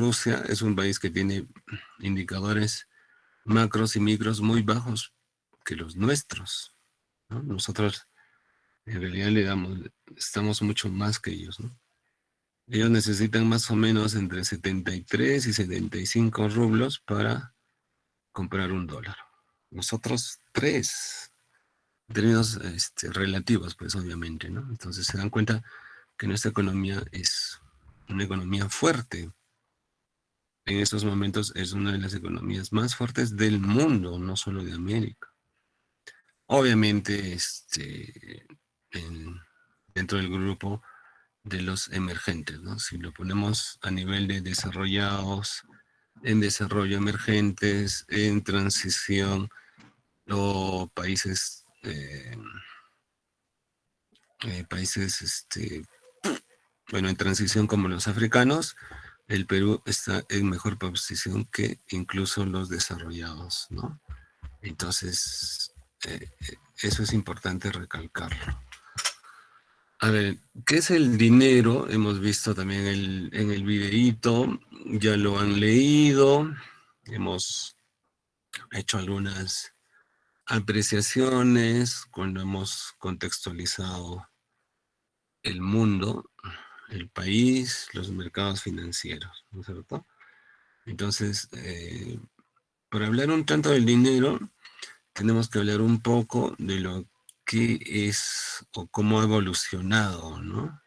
Rusia es un país que tiene indicadores macros y micros muy bajos que los nuestros, ¿no? Nosotros en realidad estamos mucho más que ellos, ¿no? Ellos necesitan más o menos entre 73 y 75 rublos para comprar un dólar. Nosotros 3, en términos relativos, pues obviamente, ¿no? Entonces se dan cuenta que nuestra economía es una economía fuerte. En estos momentos es una de las economías más fuertes del mundo, no solo de América. Obviamente, dentro del grupo de los emergentes, ¿no? Si lo ponemos a nivel de desarrollados, en desarrollo emergentes, en transición, o países, bueno, en transición como los africanos, el Perú está en mejor posición que incluso los desarrollados, ¿no? Entonces, eso es importante recalcarlo. A ver, ¿qué es el dinero? Hemos visto también en el videíto, ya lo han leído, hemos hecho algunas apreciaciones cuando hemos contextualizado el mundo, el país, los mercados financieros, ¿no es cierto? Entonces, para hablar un tanto del dinero, tenemos que hablar un poco de lo que es o cómo ha evolucionado, ¿no?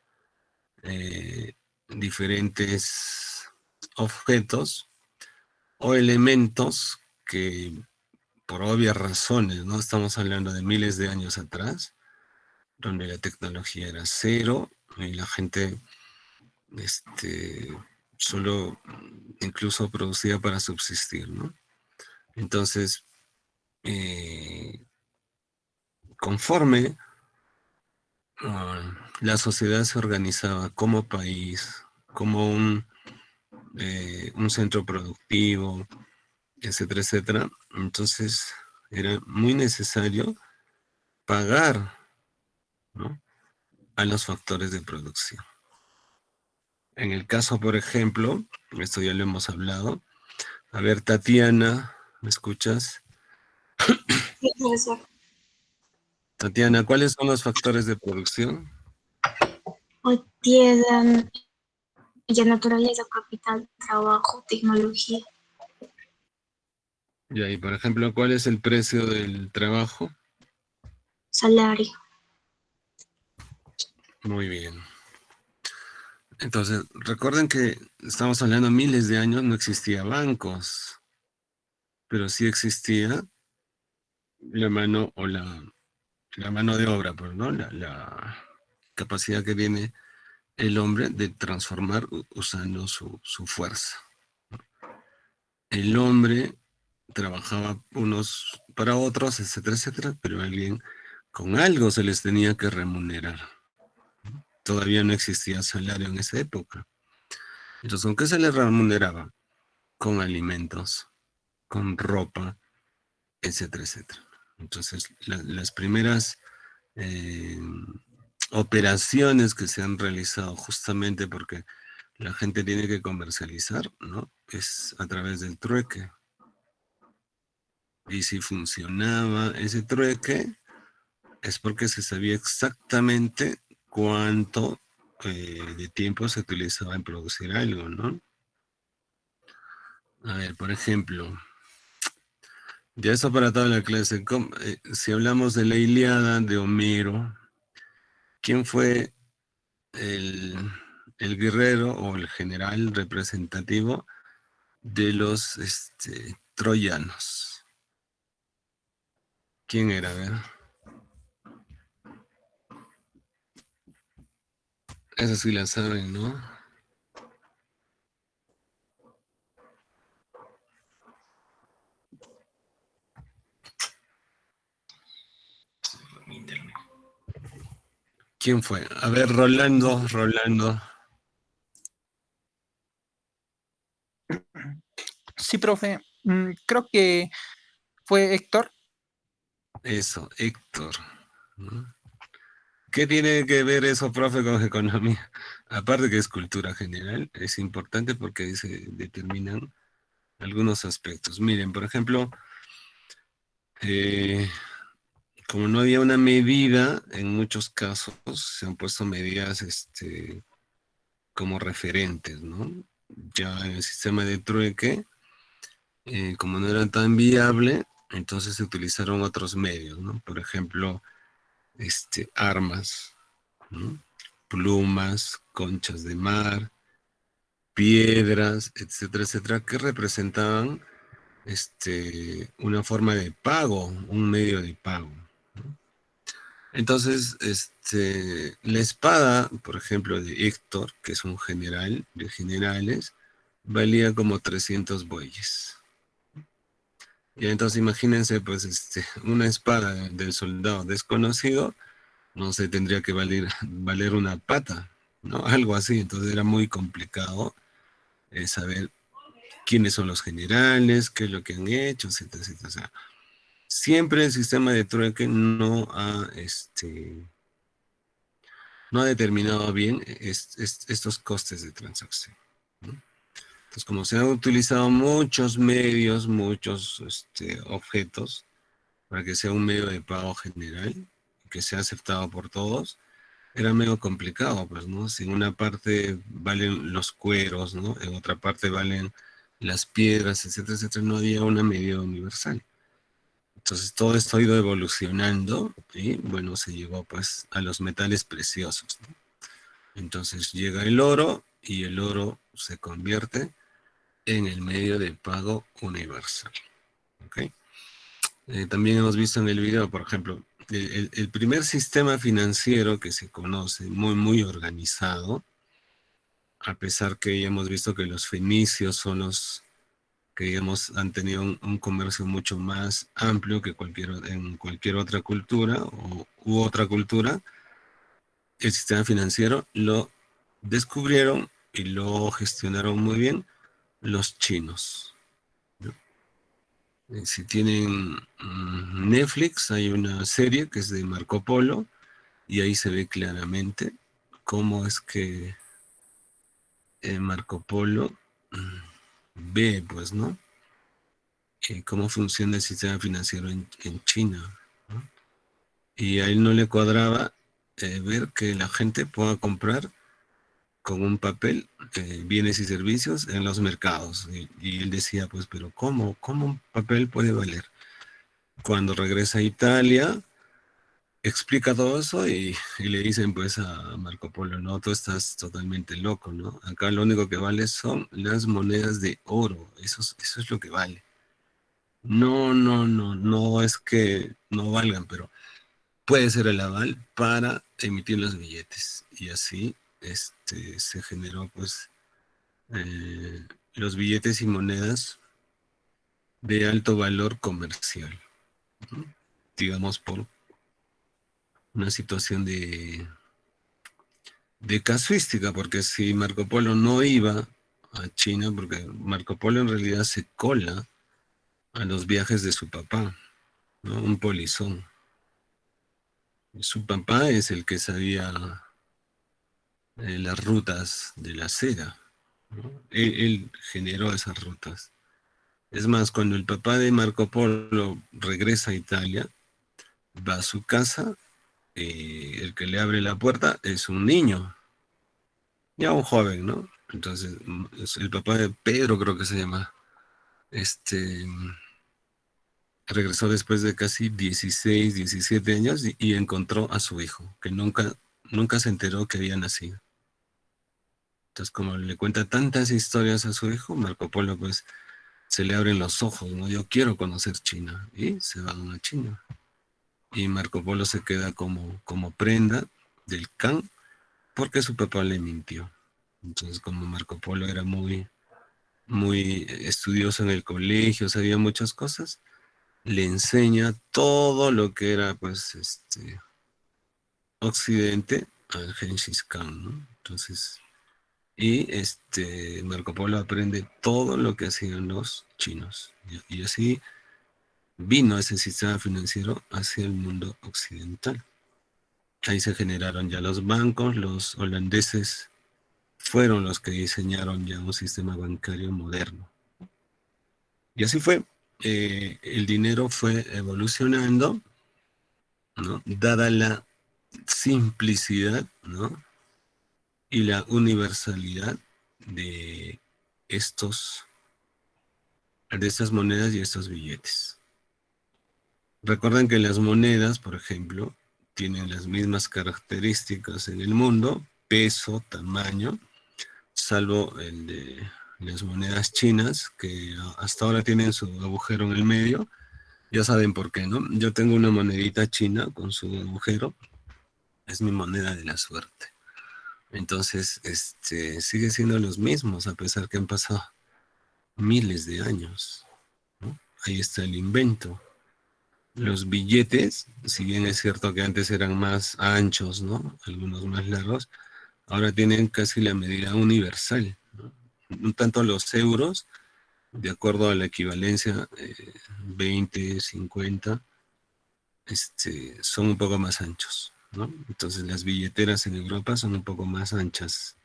Diferentes objetos o elementos que por obvias razones, ¿no? Estamos hablando de miles de años atrás, donde la tecnología era cero y la gente solo incluso producía para subsistir, ¿no? Entonces, conforme la sociedad se organizaba como país, como un centro productivo, etcétera, etcétera, entonces era muy necesario pagar, ¿no?, a los factores de producción. En el caso, por ejemplo, esto ya lo hemos hablado. A ver, Tatiana, ¿me escuchas? Sí, profesor. Tatiana, ¿cuáles son los factores de producción? O tierra, ella naturaleza, capital, trabajo, tecnología, Y ahí, por ejemplo, ¿cuál es el precio del trabajo? salario. Muy bien. Entonces, recuerden que estamos hablando miles de años, no existía bancos, pero sí existía la mano o la mano de obra, pues, ¿no? La capacidad que tiene el hombre de transformar usando su fuerza. El hombre trabajaba unos para otros, etcétera, etcétera, pero alguien con algo se les tenía que remunerar. Todavía no existía salario en esa época. Entonces, ¿con qué se les remuneraba? Con alimentos, con ropa, etcétera, etcétera. Entonces, las primeras eh, operaciones que se han realizado justamente porque la gente tiene que comercializar, ¿no?, es a través del trueque. Y si funcionaba ese trueque, es porque se sabía exactamente cuánto de tiempo se utilizaba en producir algo, ¿no? A ver, por ejemplo, ya eso para toda la clase. Si hablamos de la Ilíada de Homero, ¿quién fue el, el guerrero o el general representativo de los troyanos? ¿Quién era? A ver. Esa sí la saben, ¿no? ¿Quién fue? A ver, Rolando. Sí, profe. Creo que fue Héctor. Eso, Héctor, ¿no? ¿Qué tiene que ver eso, profe, con economía? Aparte que es cultura general, es importante porque se determinan algunos aspectos. Miren, por ejemplo, eh, como no había una medida, en muchos casos se han puesto medidas como referentes, ¿no? Ya en el sistema de trueque, como no era tan viable, entonces se utilizaron otros medios, ¿no? Por ejemplo, armas, ¿no? Plumas, conchas de mar, piedras, etcétera, etcétera, que representaban una forma de pago, un medio de pago. Entonces, la espada, por ejemplo, de Héctor, que es un general de generales, valía como 300 bueyes. Y entonces imagínense, pues, una espada del soldado desconocido, no sé, tendría que valer una pata, ¿no? Algo así. Entonces era muy complicado saber quiénes son los generales, qué es lo que han hecho, etcétera, etcétera. O sea, siempre el sistema de trueque no ha determinado bien estos costes de transacción, ¿no? Entonces, como se han utilizado muchos medios, muchos objetos, para que sea un medio de pago general, que sea aceptado por todos, era medio complicado, pues, ¿no? Si en una parte valen los cueros, ¿no? En otra parte valen las piedras, etcétera, etcétera, no había una medida universal. Entonces todo esto ha ido evolucionando y, bueno, se llegó pues a los metales preciosos, ¿no? Entonces llega el oro y el oro se convierte en el medio de pago universal. ¿Ok? También hemos visto en el video, por ejemplo, el primer sistema financiero que se conoce, muy, muy organizado, a pesar que ya hemos visto que los fenicios son los que, digamos, han tenido un comercio mucho más amplio que en cualquier otra cultura u otra cultura, el sistema financiero lo descubrieron y lo gestionaron muy bien los chinos, ¿no? Si tienen Netflix, hay una serie que es de Marco Polo y ahí se ve claramente cómo es que Marco Polo ve, pues, ¿no? Cómo funciona el sistema financiero en China, ¿no? Y a él no le cuadraba ver que la gente pueda comprar con un papel bienes y servicios en los mercados. Y él decía, pues, pero ¿cómo un papel puede valer? Cuando regresa a Italia, explica todo eso y le dicen pues a Marco Polo, no, tú estás totalmente loco, ¿no? Acá lo único que vale son las monedas de oro, eso es lo que vale. No, no, no, no es que no valgan, pero puede ser el aval para emitir los billetes. Y así se generó pues eh, los billetes y monedas de alto valor comercial, ¿no? Digamos por una situación de casuística, porque si Marco Polo no iba a China, porque Marco Polo en realidad se cola a los viajes de su papá, ¿no? Un polizón. Su papá es el que sabía las rutas de la seda, ¿no? Él generó esas rutas. Es más, cuando el papá de Marco Polo regresa a Italia, va a su casa, el que le abre la puerta es un niño, ya un joven, ¿no? Entonces, es el papá de Pedro, creo que se llama. Este regresó después de casi 16, 17 años y encontró a su hijo, que nunca se enteró que había nacido. Entonces, como le cuenta tantas historias a su hijo, Marco Polo, pues, se le abren los ojos, ¿no? Yo quiero conocer China. Y se van a China. Y Marco Polo se queda como prenda del can porque su papá le mintió. Entonces, como Marco Polo era muy, muy estudioso en el colegio, sabía muchas cosas, le enseña todo lo que era, pues, Occidente al Genghis Khan, ¿no? Entonces, y Marco Polo aprende todo lo que hacían los chinos. Y así vino ese sistema financiero hacia el mundo occidental. Ahí se generaron ya los bancos, los holandeses fueron los que diseñaron ya un sistema bancario moderno. Y así fue. El dinero fue evolucionando, ¿no? Dada la simplicidad, ¿no? Y la universalidad de estos, de estas monedas y estos billetes. Recuerden que las monedas, por ejemplo, tienen las mismas características en el mundo, peso, tamaño, salvo el de las monedas chinas, que hasta ahora tienen su agujero en el medio. Ya saben por qué, ¿no? Yo tengo una monedita china con su agujero, es mi moneda de la suerte. Entonces, sigue siendo los mismos, a pesar que han pasado miles de años, ¿no? Ahí está el invento. Los billetes, si bien es cierto que antes eran más anchos, ¿no? Algunos más largos, ahora tienen casi la medida universal, ¿no? Un tanto los euros, de acuerdo a la equivalencia, 20, 50, son un poco más anchos, ¿no? Entonces las billeteras en Europa son un poco más anchas.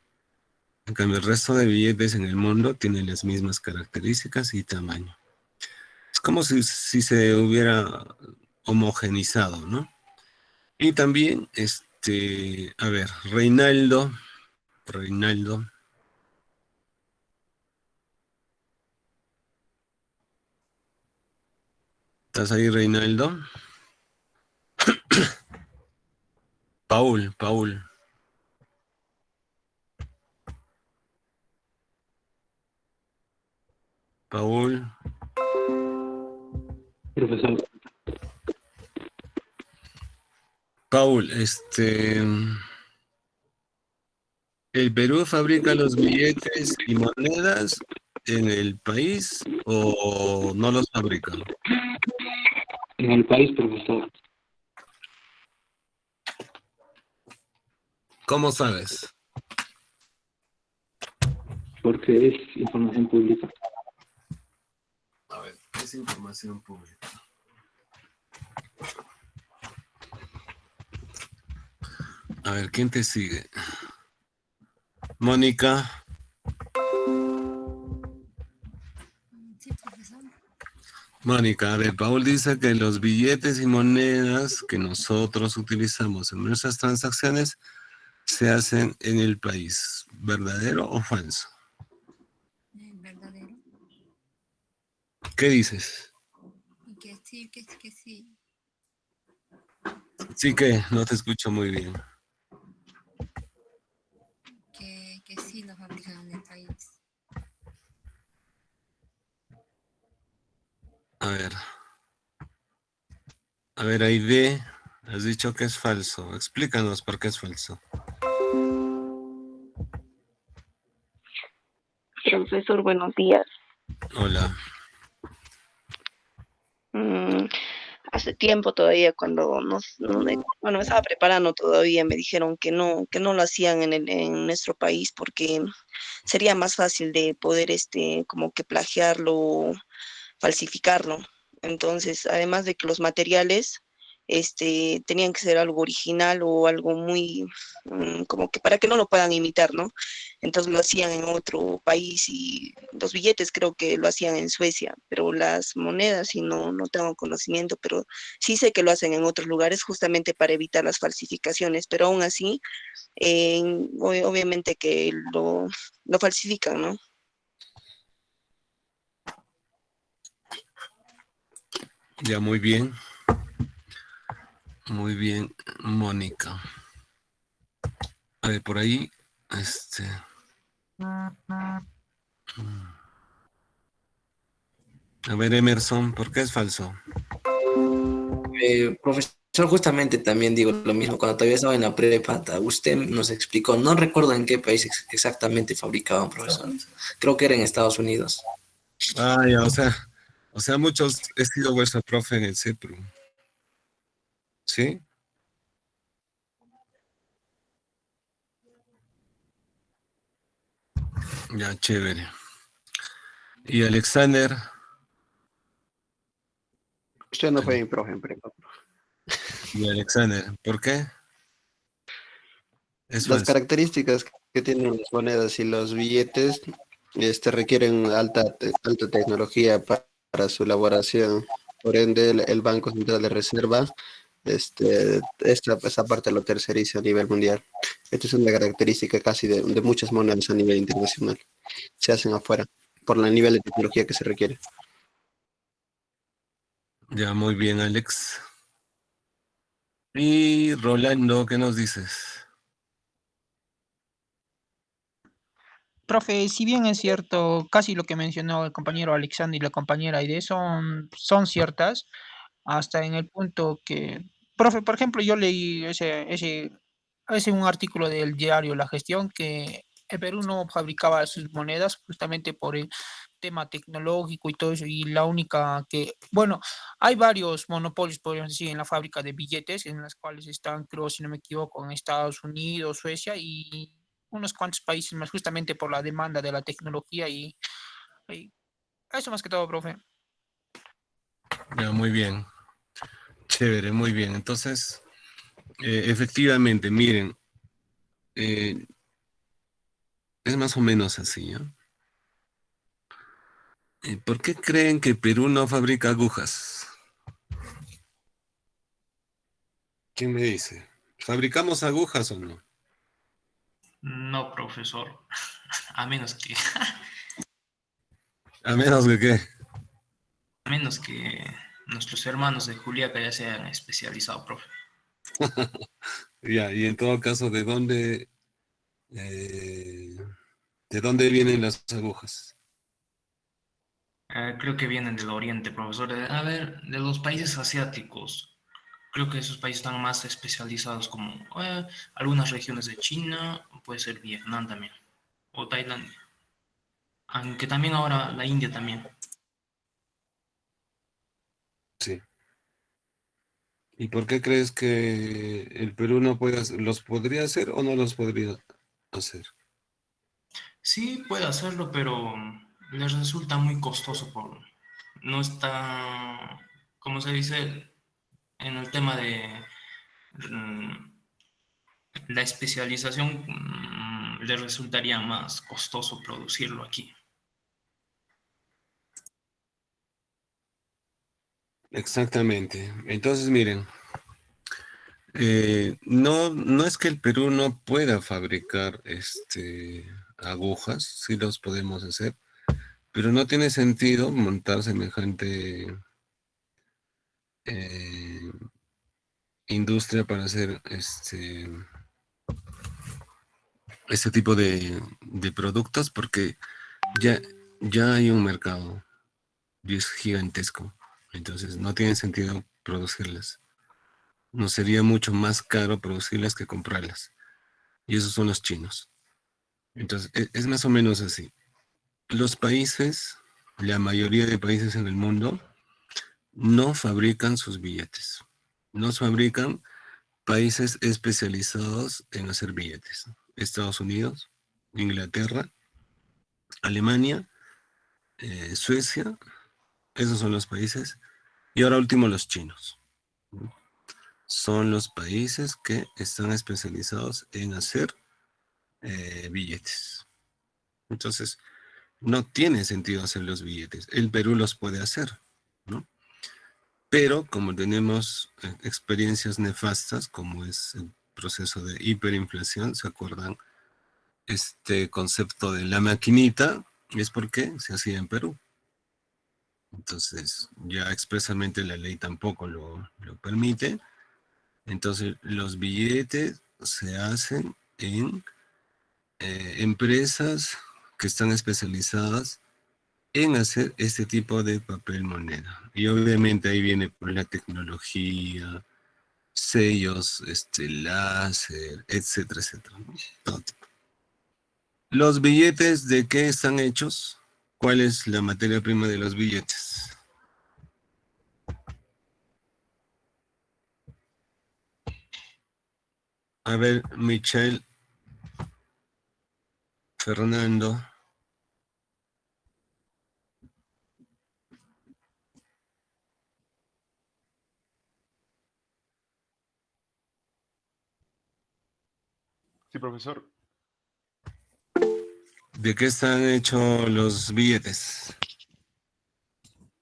En cambio, el resto de billetes en el mundo tienen las mismas características y tamaño. Es como si se hubiera homogenizado, ¿no? Y también, a ver, Reinaldo, ¿estás ahí, Reinaldo? Paul, Profesor, Paul, ¿el Perú fabrica los billetes y monedas en el país o no los fabrica? en el país, profesor, ¿Cómo sabes? porque es información pública. A ver, es información pública. A ver, ¿quién te sigue? Mónica. Sí, profesor. Mónica, a ver, Paul dice que los billetes y monedas que nosotros utilizamos en nuestras transacciones se hacen en el país. ¿Verdadero o falso? Verdadero. ¿Qué dices? Y que sí, que sí. Sí que no te escucho muy bien. Que sí lo fabrican en el país. A ver. A ver, Aide, has dicho que es falso. Explícanos por qué es falso. Profesor, buenos días. Hola. Mm, Hace tiempo todavía cuando me estaba preparando todavía, me dijeron que no lo hacían en nuestro país porque sería más fácil de poder como que plagiarlo o falsificarlo. Entonces, además de que los materiales tenían que ser algo original o algo muy como que para que no lo puedan imitar, ¿no? Entonces lo hacían en otro país y los billetes creo que lo hacían en Suecia, pero las monedas sí no tengo conocimiento, pero sí sé que lo hacen en otros lugares justamente para evitar las falsificaciones, pero aún así, obviamente que lo falsifican, ¿no? Ya, muy bien. Muy bien, Mónica. A ver, por ahí, A ver, Emerson, ¿por qué es falso? Profesor, justamente también digo lo mismo. Cuando todavía estaba en la prepa, usted nos explicó, no recuerdo en qué país exactamente fabricaban, profesor. Creo que era en Estados Unidos. Ah, ya, o sea, muchos he sido vuestra profe en el CEPRU. ¿Sí? Ya, chévere. Y Alexander, Usted no fue mi profe en prepa. ¿por qué? Es Las falso. características que tienen las monedas y los billetes requieren alta tecnología para su elaboración. Por ende, el Banco Central de Reserva, esa parte lo terceriza a nivel mundial. Esta es una característica casi de muchas monedas a nivel internacional. Se hacen afuera por el nivel de tecnología que se requiere. Ya, muy bien, Alex. Y Rolando, ¿qué nos dices? Profe, si bien es cierto, casi lo que mencionó el compañero Alexander y la compañera Aide son ciertas, hasta en el punto que, profe, por ejemplo, yo leí ese un artículo del diario La Gestión que el Perú no fabricaba sus monedas justamente por el tema tecnológico y todo eso, y la única que, bueno, hay varios monopolios, podríamos decir, en la fábrica de billetes, en las cuales están, creo, si no me equivoco, en Estados Unidos, Suecia y unos cuantos países más, justamente por la demanda de la tecnología y eso más que todo, profe. Ya, muy bien. Chévere, muy bien. Entonces, efectivamente, miren, eh, es más o menos así, ¿ya? ¿Por qué creen que Perú no fabrica agujas? ¿Quién me dice? ¿Fabricamos agujas o no? No, profesor. A menos que, A menos que qué. a menos que nuestros hermanos de Juliaca ya se hayan especializado, profe. Ya, y en todo caso, ¿de dónde vienen las agujas? Creo que vienen del Oriente, profesor. A ver, de los países asiáticos. Creo que esos países están más especializados como algunas regiones de China, puede ser Vietnam también, o Tailandia. Aunque también ahora la India también. Sí. ¿Y por qué crees que el Perú no puede los podría hacer o no los podría hacer? Sí, puede hacerlo, pero les resulta muy costoso no está, como se dice, en el tema de mm, la especialización, les resultaría más costoso producirlo aquí. Exactamente. Entonces, miren, no es que el Perú no pueda fabricar agujas, sí los podemos hacer, pero no tiene sentido montar semejante eh, industria para hacer este tipo de productos porque ya, ya hay un mercado y es gigantesco. Entonces no tiene sentido producirlas. Nos sería mucho más caro producirlas que comprarlas. Y esos son los chinos. Entonces es más o menos así. Los países, la mayoría de países en el mundo, no fabrican sus billetes. Los fabrican países especializados en hacer billetes. Estados Unidos, Inglaterra, Alemania, Suecia, esos son los países. Y ahora último los chinos. Son los países que están especializados en hacer billetes. Entonces, no tiene sentido hacer los billetes. El Perú los puede hacer, ¿no? Pero como tenemos experiencias nefastas, como es el proceso de hiperinflación, ¿se acuerdan? Este concepto de la maquinita es porque se hacía en Perú. Entonces, ya expresamente la ley tampoco lo permite. Entonces, los billetes se hacen en empresas que están especializadas en hacer este tipo de papel moneda. Y obviamente ahí viene por la tecnología, sellos, láser, etcétera, etcétera, ¿no? Todo tipo. ¿Los billetes de qué están hechos? ¿Cuál es la materia prima de los billetes? A ver, Michelle, Fernando. Sí, profesor. ¿De qué están hechos los billetes?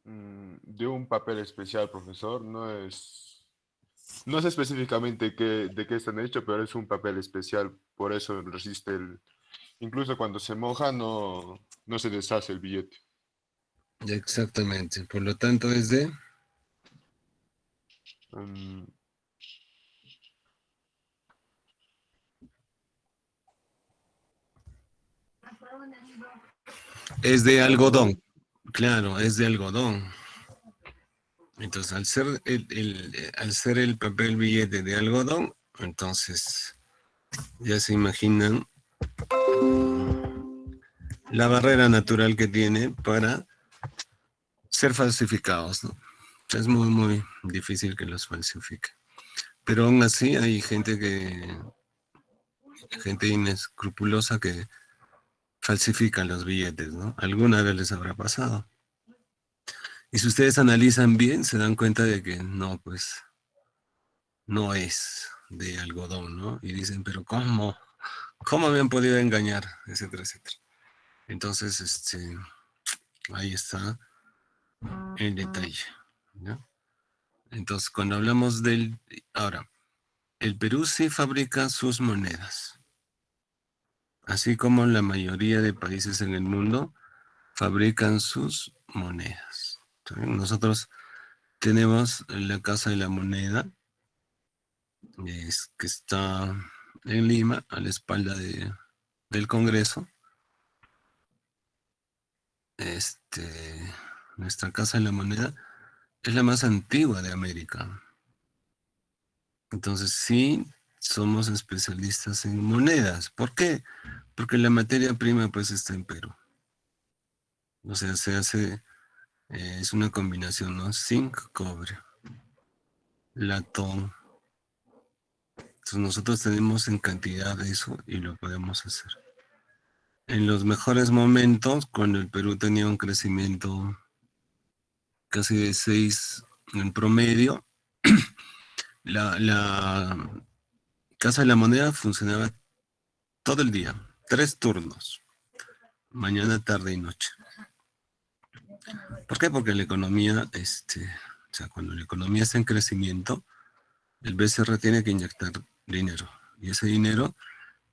De un papel especial, profesor. No sé específicamente de qué están hechos, pero es un papel especial. Por eso resiste incluso cuando se moja, no se deshace el billete. Exactamente. Por lo tanto, es de... Mm, Es de algodón. Claro, es de algodón. Entonces, al ser el papel billete de algodón, entonces ya se imaginan la barrera natural que tiene para ser falsificados, ¿no? O sea, es muy, muy difícil que los falsifique. Pero aún así hay gente inescrupulosa que falsifica los billetes, ¿no? Alguna vez les habrá pasado. Y si ustedes analizan bien, se dan cuenta de que no, pues, no es de algodón, ¿no? Y dicen, pero ¿cómo? ¿Cómo me han podido engañar? Etcétera, etcétera. Entonces, ahí está el detalle, ¿no? Entonces, cuando hablamos ahora, el Perú sí fabrica sus monedas, así como la mayoría de países en el mundo fabrican sus monedas. ¿Sí? Nosotros tenemos la Casa de la Moneda, que está en Lima, a la espalda del Congreso. Nuestra Casa de la Moneda es la más antigua de América. Entonces sí, somos especialistas en monedas. ¿Por qué? Porque la materia prima pues está en Perú. O sea, es una combinación, ¿no? Zinc, cobre, latón. Entonces nosotros tenemos en cantidad de eso y lo podemos hacer. En los mejores momentos, cuando el Perú tenía un crecimiento casi de 6 en promedio, la Casa de la Moneda funcionaba todo el día, 3 turnos, mañana, tarde y noche. ¿Por qué? Porque la economía, o sea, cuando la economía está en crecimiento, el BCR tiene que inyectar dinero. Y ese dinero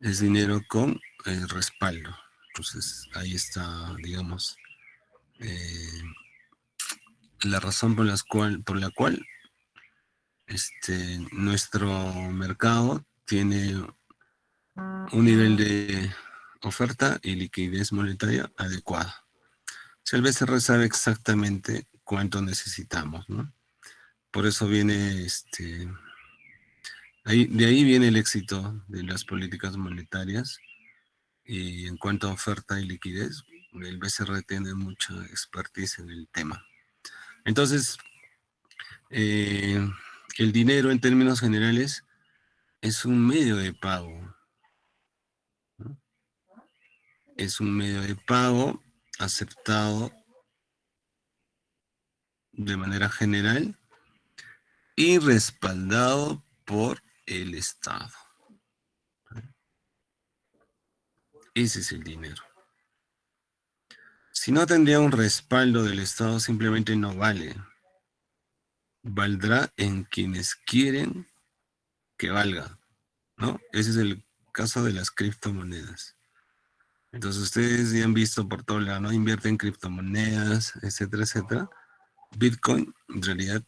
es dinero con respaldo. Entonces, ahí está, digamos, la razón por la cual nuestro mercado tiene un nivel de oferta y liquidez monetaria adecuada. O sea, el BCR sabe exactamente cuánto necesitamos, ¿no? Por eso viene de ahí viene el éxito de las políticas monetarias. Y en cuanto a oferta y liquidez, el BCR tiene mucha expertise en el tema. Entonces, el dinero en términos generales es un medio de pago, ¿no? Es un medio de pago aceptado de manera general y respaldado por el Estado. Ese es el dinero. Si no tendría un respaldo del Estado, simplemente no vale. Valdrá en quienes quieren que valga, ¿no? Ese es el caso de las criptomonedas. Entonces ustedes ya han visto por todo lado, ¿no? Invierten en criptomonedas, etcétera, etcétera. Bitcoin, en realidad,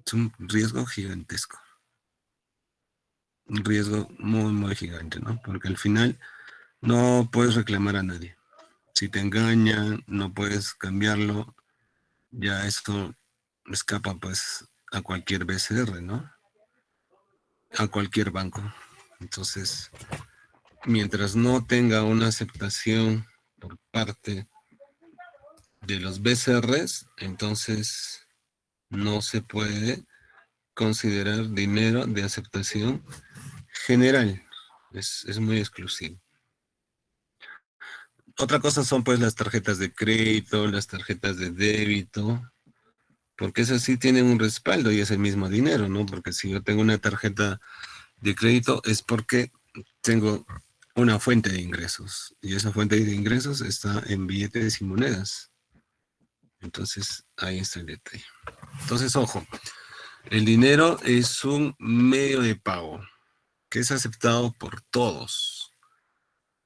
es un riesgo gigantesco. Un riesgo muy, muy gigante, ¿no? Porque al final no puedes reclamar a nadie. Si te engañan, no puedes cambiarlo. Ya esto escapa, pues, a cualquier BCR, ¿no? A cualquier banco. Entonces, mientras no tenga una aceptación por parte de los BCRs, entonces no se puede considerar dinero de aceptación general. Es muy exclusivo. Otra cosa son pues las tarjetas de crédito, las tarjetas de débito, porque esas sí tienen un respaldo y es el mismo dinero, ¿no? Porque si yo tengo una tarjeta de crédito es porque tengo una fuente de ingresos. Y esa fuente de ingresos está en billetes y monedas. Entonces, ahí está el detalle. Entonces, ojo, el dinero es un medio de pago que es aceptado por todos.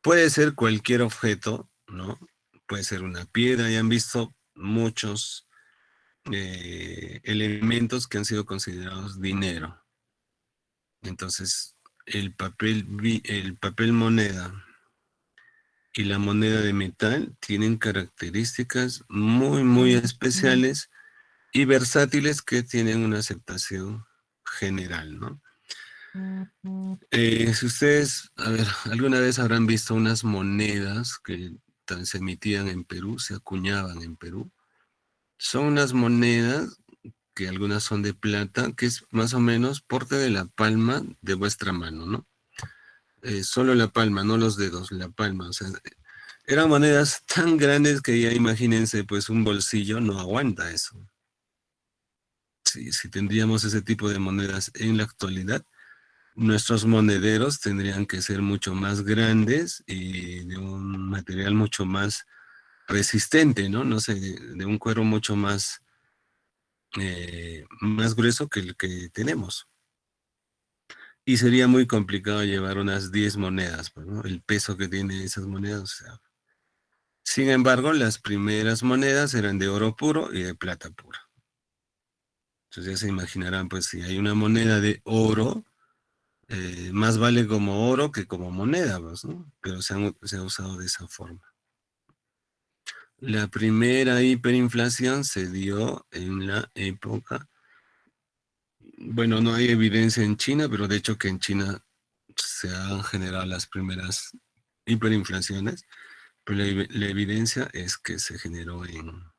Puede ser cualquier objeto, ¿no? Puede ser una piedra. Ya han visto muchos elementos que han sido considerados dinero. Entonces, el papel moneda y la moneda de metal tienen características muy, muy especiales y versátiles que tienen una aceptación general, ¿no? Si ustedes, a ver, alguna vez habrán visto unas monedas que se emitían en Perú, se acuñaban en Perú. Son unas monedas que algunas son de plata, que es más o menos porte de la palma de vuestra mano, ¿no? Solo la palma, no los dedos, la palma. O sea, eran monedas tan grandes que ya imagínense, pues un bolsillo no aguanta eso. Si tendríamos ese tipo de monedas en la actualidad, nuestros monederos tendrían que ser mucho más grandes y de un material mucho más resistente, ¿no? No sé, de un cuero mucho más, más grueso que el que tenemos. Y sería muy complicado llevar unas 10 monedas, pues, ¿no? El peso que tienen esas monedas, o sea. Sin embargo, las primeras monedas eran de oro puro y de plata pura. Entonces ya se imaginarán, pues, si hay una moneda de oro, más vale como oro que como moneda, pues, ¿no? Pero se ha usado de esa forma. La primera hiperinflación se dio en la época, bueno, no hay evidencia en China, pero de hecho que en China se han generado las primeras hiperinflaciones, pero la evidencia es que se generó en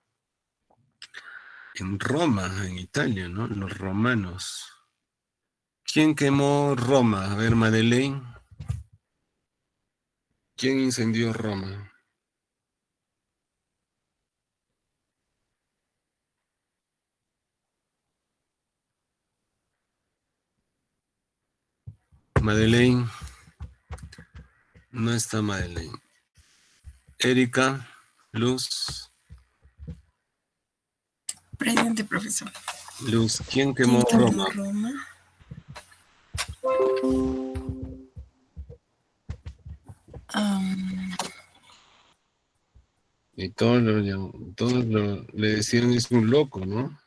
Roma, en Italia, ¿no? Los romanos. ¿Quién quemó Roma? A ver, Madeleine. ¿Quién incendió Roma? Madeleine. No está Madeleine. Erika, Luz. Presente, profesor. Luz, ¿quién quemó Roma? Y todos le decían es un loco, ¿no?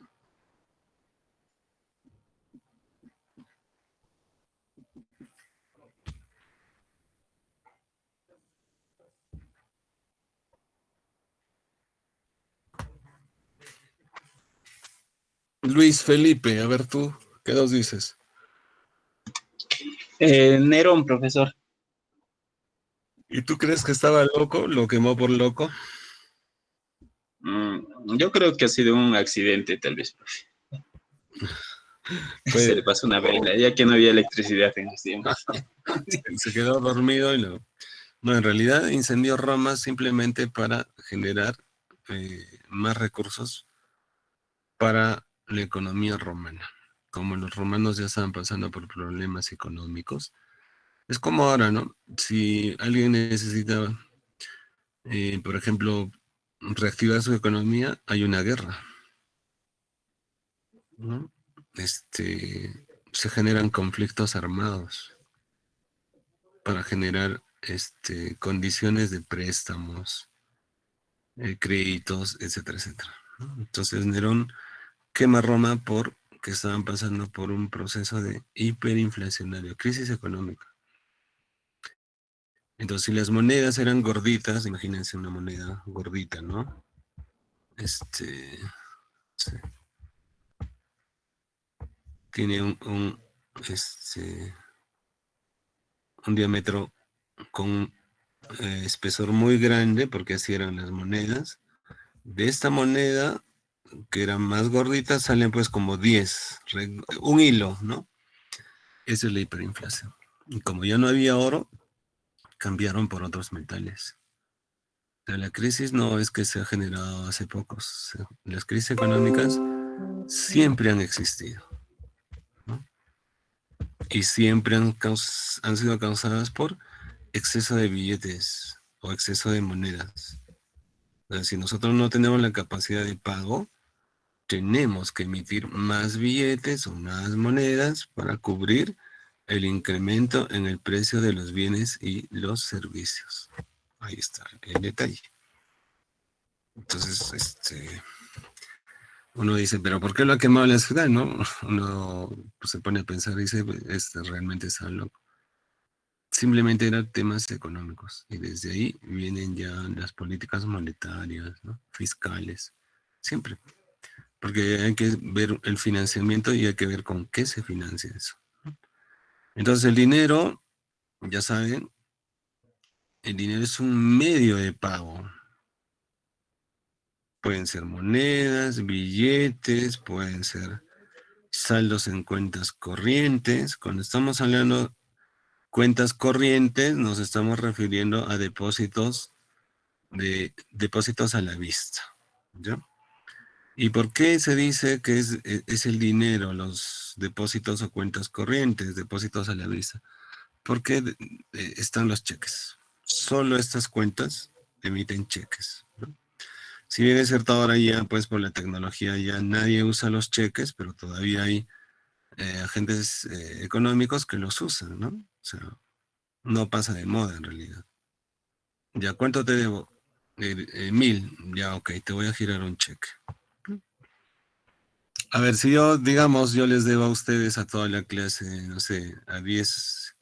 Luis Felipe, a ver tú, ¿qué nos dices? Nerón, profesor. ¿Y tú crees que estaba loco? ¿Lo quemó por loco? Yo creo que ha sido un accidente, tal vez, profe. Se le pasó una vela, ya que no había electricidad en los tiempos. Se quedó dormido y no. No, en realidad incendió Roma simplemente para generar más recursos para la economía romana. Como los romanos ya estaban pasando por problemas económicos, es como ahora, ¿no? Si alguien necesita, por ejemplo, reactivar su economía, hay una guerra, ¿no? Se generan conflictos armados para generar condiciones de préstamos, créditos, etcétera, etcétera, ¿no? Entonces Nerón quema Roma porque estaban pasando por un proceso de hiperinflacionario, crisis económica. Entonces, si las monedas eran gorditas, imagínense una moneda gordita, ¿no? Sí. Tiene un diámetro con espesor muy grande, porque así eran las monedas. De esta moneda, que eran más gorditas, salen pues como 10, un hilo, ¿no? Esa es la hiperinflación. Y como ya no había oro, cambiaron por otros metales. O sea, la crisis no es que se ha generado hace pocos. Las crisis económicas siempre han existido, ¿no? Y siempre han sido causadas por exceso de billetes o exceso de monedas. O sea, si nosotros no tenemos la capacidad de pago, tenemos que emitir más billetes o más monedas para cubrir el incremento en el precio de los bienes y los servicios. Ahí está el detalle. Entonces, uno dice, pero ¿por qué lo ha quemado la ciudad, no? Uno pues, se pone a pensar y dice, realmente está loco. Simplemente eran temas económicos y desde ahí vienen ya las políticas monetarias, ¿no? Fiscales, siempre. Porque hay que ver el financiamiento y hay que ver con qué se financia eso. Entonces el dinero, ya saben, el dinero es un medio de pago. Pueden ser monedas, billetes, pueden ser saldos en cuentas corrientes. Cuando estamos hablando cuentas corrientes, nos estamos refiriendo a depósitos a la vista, ¿ya? ¿Y por qué se dice que es el dinero, los depósitos o cuentas corrientes, depósitos a la vista? Porque están los cheques. Solo estas cuentas emiten cheques, ¿no? Si bien es cierto ahora ya, pues por la tecnología ya nadie usa los cheques, pero todavía hay agentes económicos que los usan, ¿no? O sea, no pasa de moda en realidad. ¿Ya cuánto te debo? 1000. Ya, ok, te voy a girar un cheque. A ver, si yo, digamos, yo les debo a ustedes a toda la clase, no sé, a 10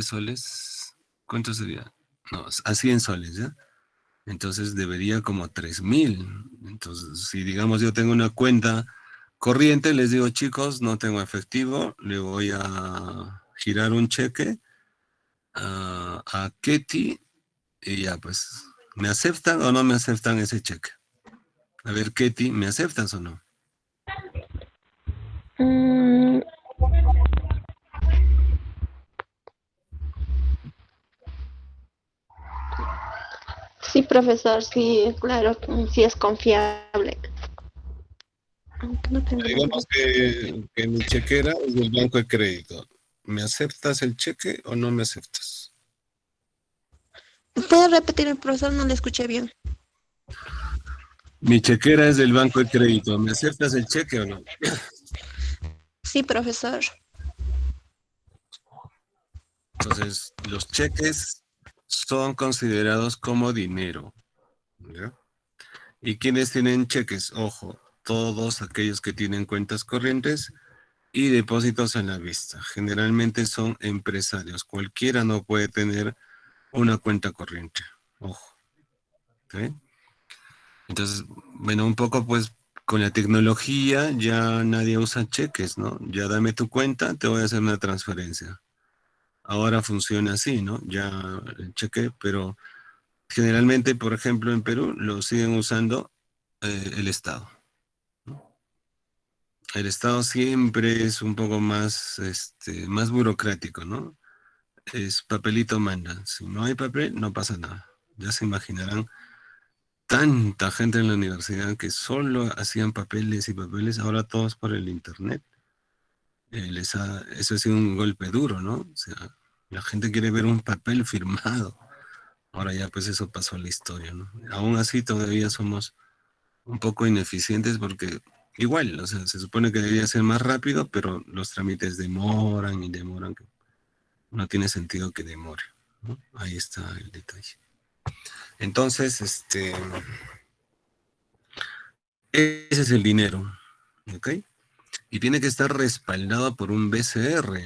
soles, ¿cuánto sería? No, a 100 soles, ¿ya? Entonces debería como 3000. Entonces, si digamos yo tengo una cuenta corriente, les digo, chicos, no tengo efectivo, le voy a girar un cheque a Ketty y ya, pues, ¿me aceptan o no me aceptan ese cheque? A ver, Ketty, ¿me aceptas o no? Sí, profesor, sí, claro, sí es confiable. Aunque no tengo Digamos que mi chequera es del banco de crédito. ¿Me aceptas el cheque o no me aceptas? ¿Puede repetir el profesor? No le escuché bien. Mi chequera es del banco de crédito. ¿Me aceptas el cheque o no? Sí, profesor. Entonces, los cheques son considerados como dinero, ¿ya? ¿Y quiénes tienen cheques? Ojo, todos aquellos que tienen cuentas corrientes y depósitos a la vista. Generalmente son empresarios. Cualquiera no puede tener una cuenta corriente. Ojo. ¿Ok? Entonces, bueno, un poco pues con la tecnología ya nadie usa cheques, ¿no? Ya dame tu cuenta, te voy a hacer una transferencia. Ahora funciona así, ¿no? Ya el cheque, pero generalmente, por ejemplo, en Perú lo siguen usando el Estado. El Estado siempre es un poco más, más burocrático, ¿no? Es papelito manda. Si no hay papel, no pasa nada. Ya se imaginarán tanta gente en la universidad que solo hacían papeles y papeles, ahora todos por el internet. Eso ha sido un golpe duro, ¿no? O sea, la gente quiere ver un papel firmado. Ahora ya pues eso pasó a la historia, ¿no? Aún así todavía somos un poco ineficientes porque igual, o sea, se supone que debería ser más rápido, pero los trámites demoran y demoran. No tiene sentido que demore, ¿no? Ahí está el detalle. Entonces, ese es el dinero, ¿ok? Y tiene que estar respaldado por un BCR.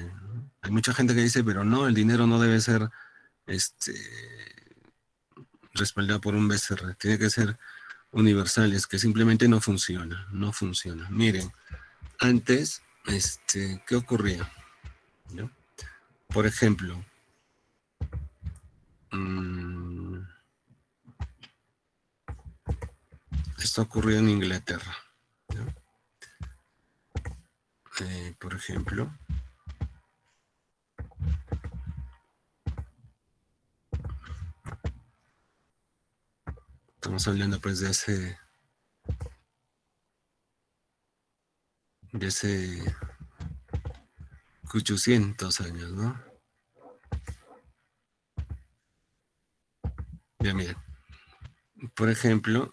Hay mucha gente que dice, pero no, el dinero no debe ser respaldado por un BCR. Tiene que ser universal, es que simplemente no funciona, no funciona. Miren, antes, ¿qué ocurría? ¿No? Por ejemplo, esto ocurrió en Inglaterra, ¿no? Por ejemplo, estamos hablando pues de hace 800 años, ¿no? Ya miren, por ejemplo,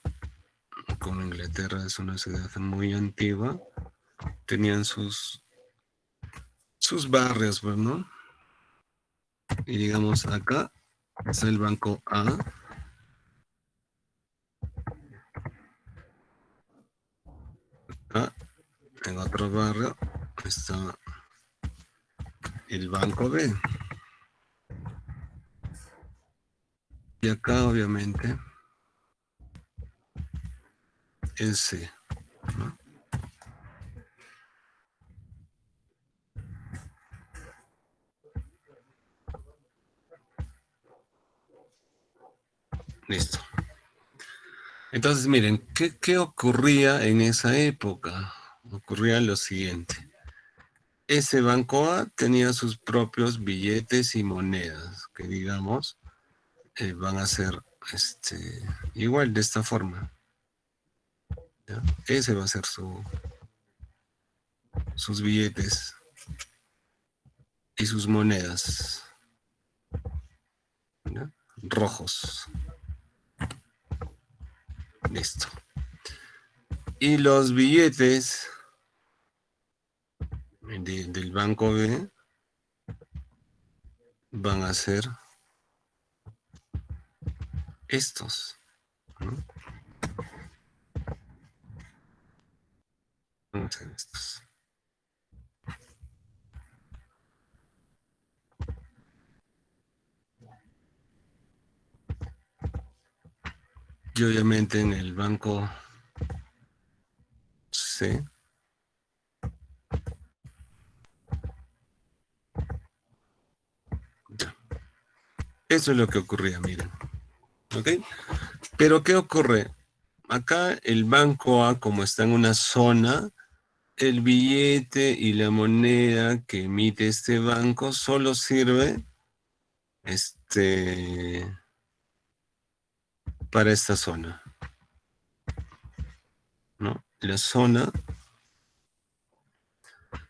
como Inglaterra es una ciudad muy antigua, tenían sus barrios, pues, ¿no? Y digamos, acá está el banco A. Acá, en otro barrio, está el banco B. Y acá, obviamente, el C, ¿no? Listo. Entonces, miren, ¿qué ocurría en esa época? Ocurría lo siguiente. Ese banco A tenía sus propios billetes y monedas, que digamos, van a ser igual de esta forma. ¿Ya? Ese va a ser sus billetes y sus monedas, ¿ya? Rojos. Listo. Y los billetes del banco B van a ser estos, ¿no? Van a ser estos. Y obviamente en el banco C ya. Eso es lo que ocurría, miren. ¿Ok? Pero ¿qué ocurre? Acá el banco A, como está en una zona, el billete y la moneda que emite este banco solo sirve para esta zona, ¿no? La zona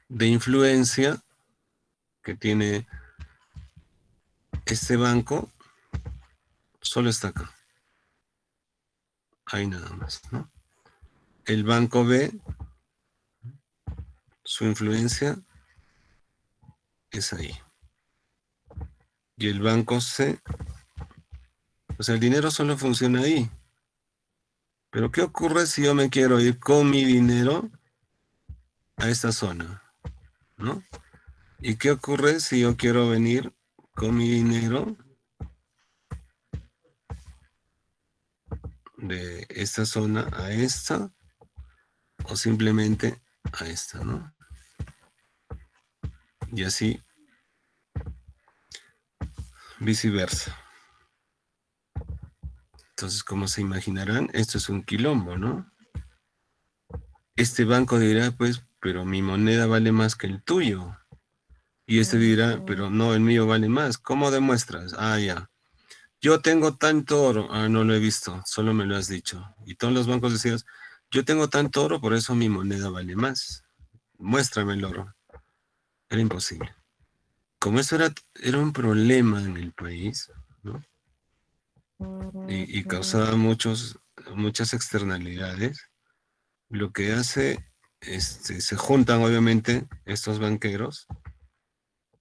de influencia que tiene este banco solo está acá. Ahí nada más, ¿no? El banco B, su influencia es ahí. Y el banco C, o sea, el dinero solo funciona ahí. Pero ¿qué ocurre si yo me quiero ir con mi dinero a esta zona? ¿No? ¿Y qué ocurre si yo quiero venir con mi dinero de esta zona a esta o simplemente a esta, ¿no? Y así viceversa. Entonces, como se imaginarán, esto es un quilombo, ¿no? Este banco dirá, pues, pero mi moneda vale más que el tuyo. Y este dirá, pero no, el mío vale más. ¿Cómo demuestras? Ah, ya. Yo tengo tanto oro. Ah, no lo he visto, solo me lo has dicho. Y todos los bancos decían, yo tengo tanto oro, por eso mi moneda vale más. Muéstrame el oro. Era imposible. Como eso era un problema en el país, ¿no? Y causaba muchas externalidades, lo que hace, se juntan obviamente estos banqueros,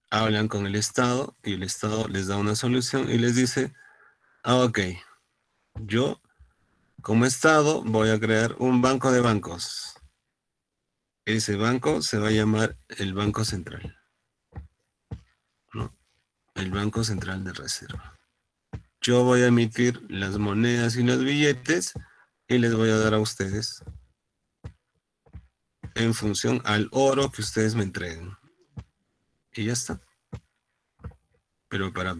hablan con el Estado y el Estado les da una solución y les dice, ok, yo como Estado voy a crear un banco de bancos. Ese banco se va a llamar el Banco Central, ¿no? El Banco Central de Reserva. Yo voy a emitir las monedas y los billetes y les voy a dar a ustedes en función al oro que ustedes me entreguen. Y ya está. Pero para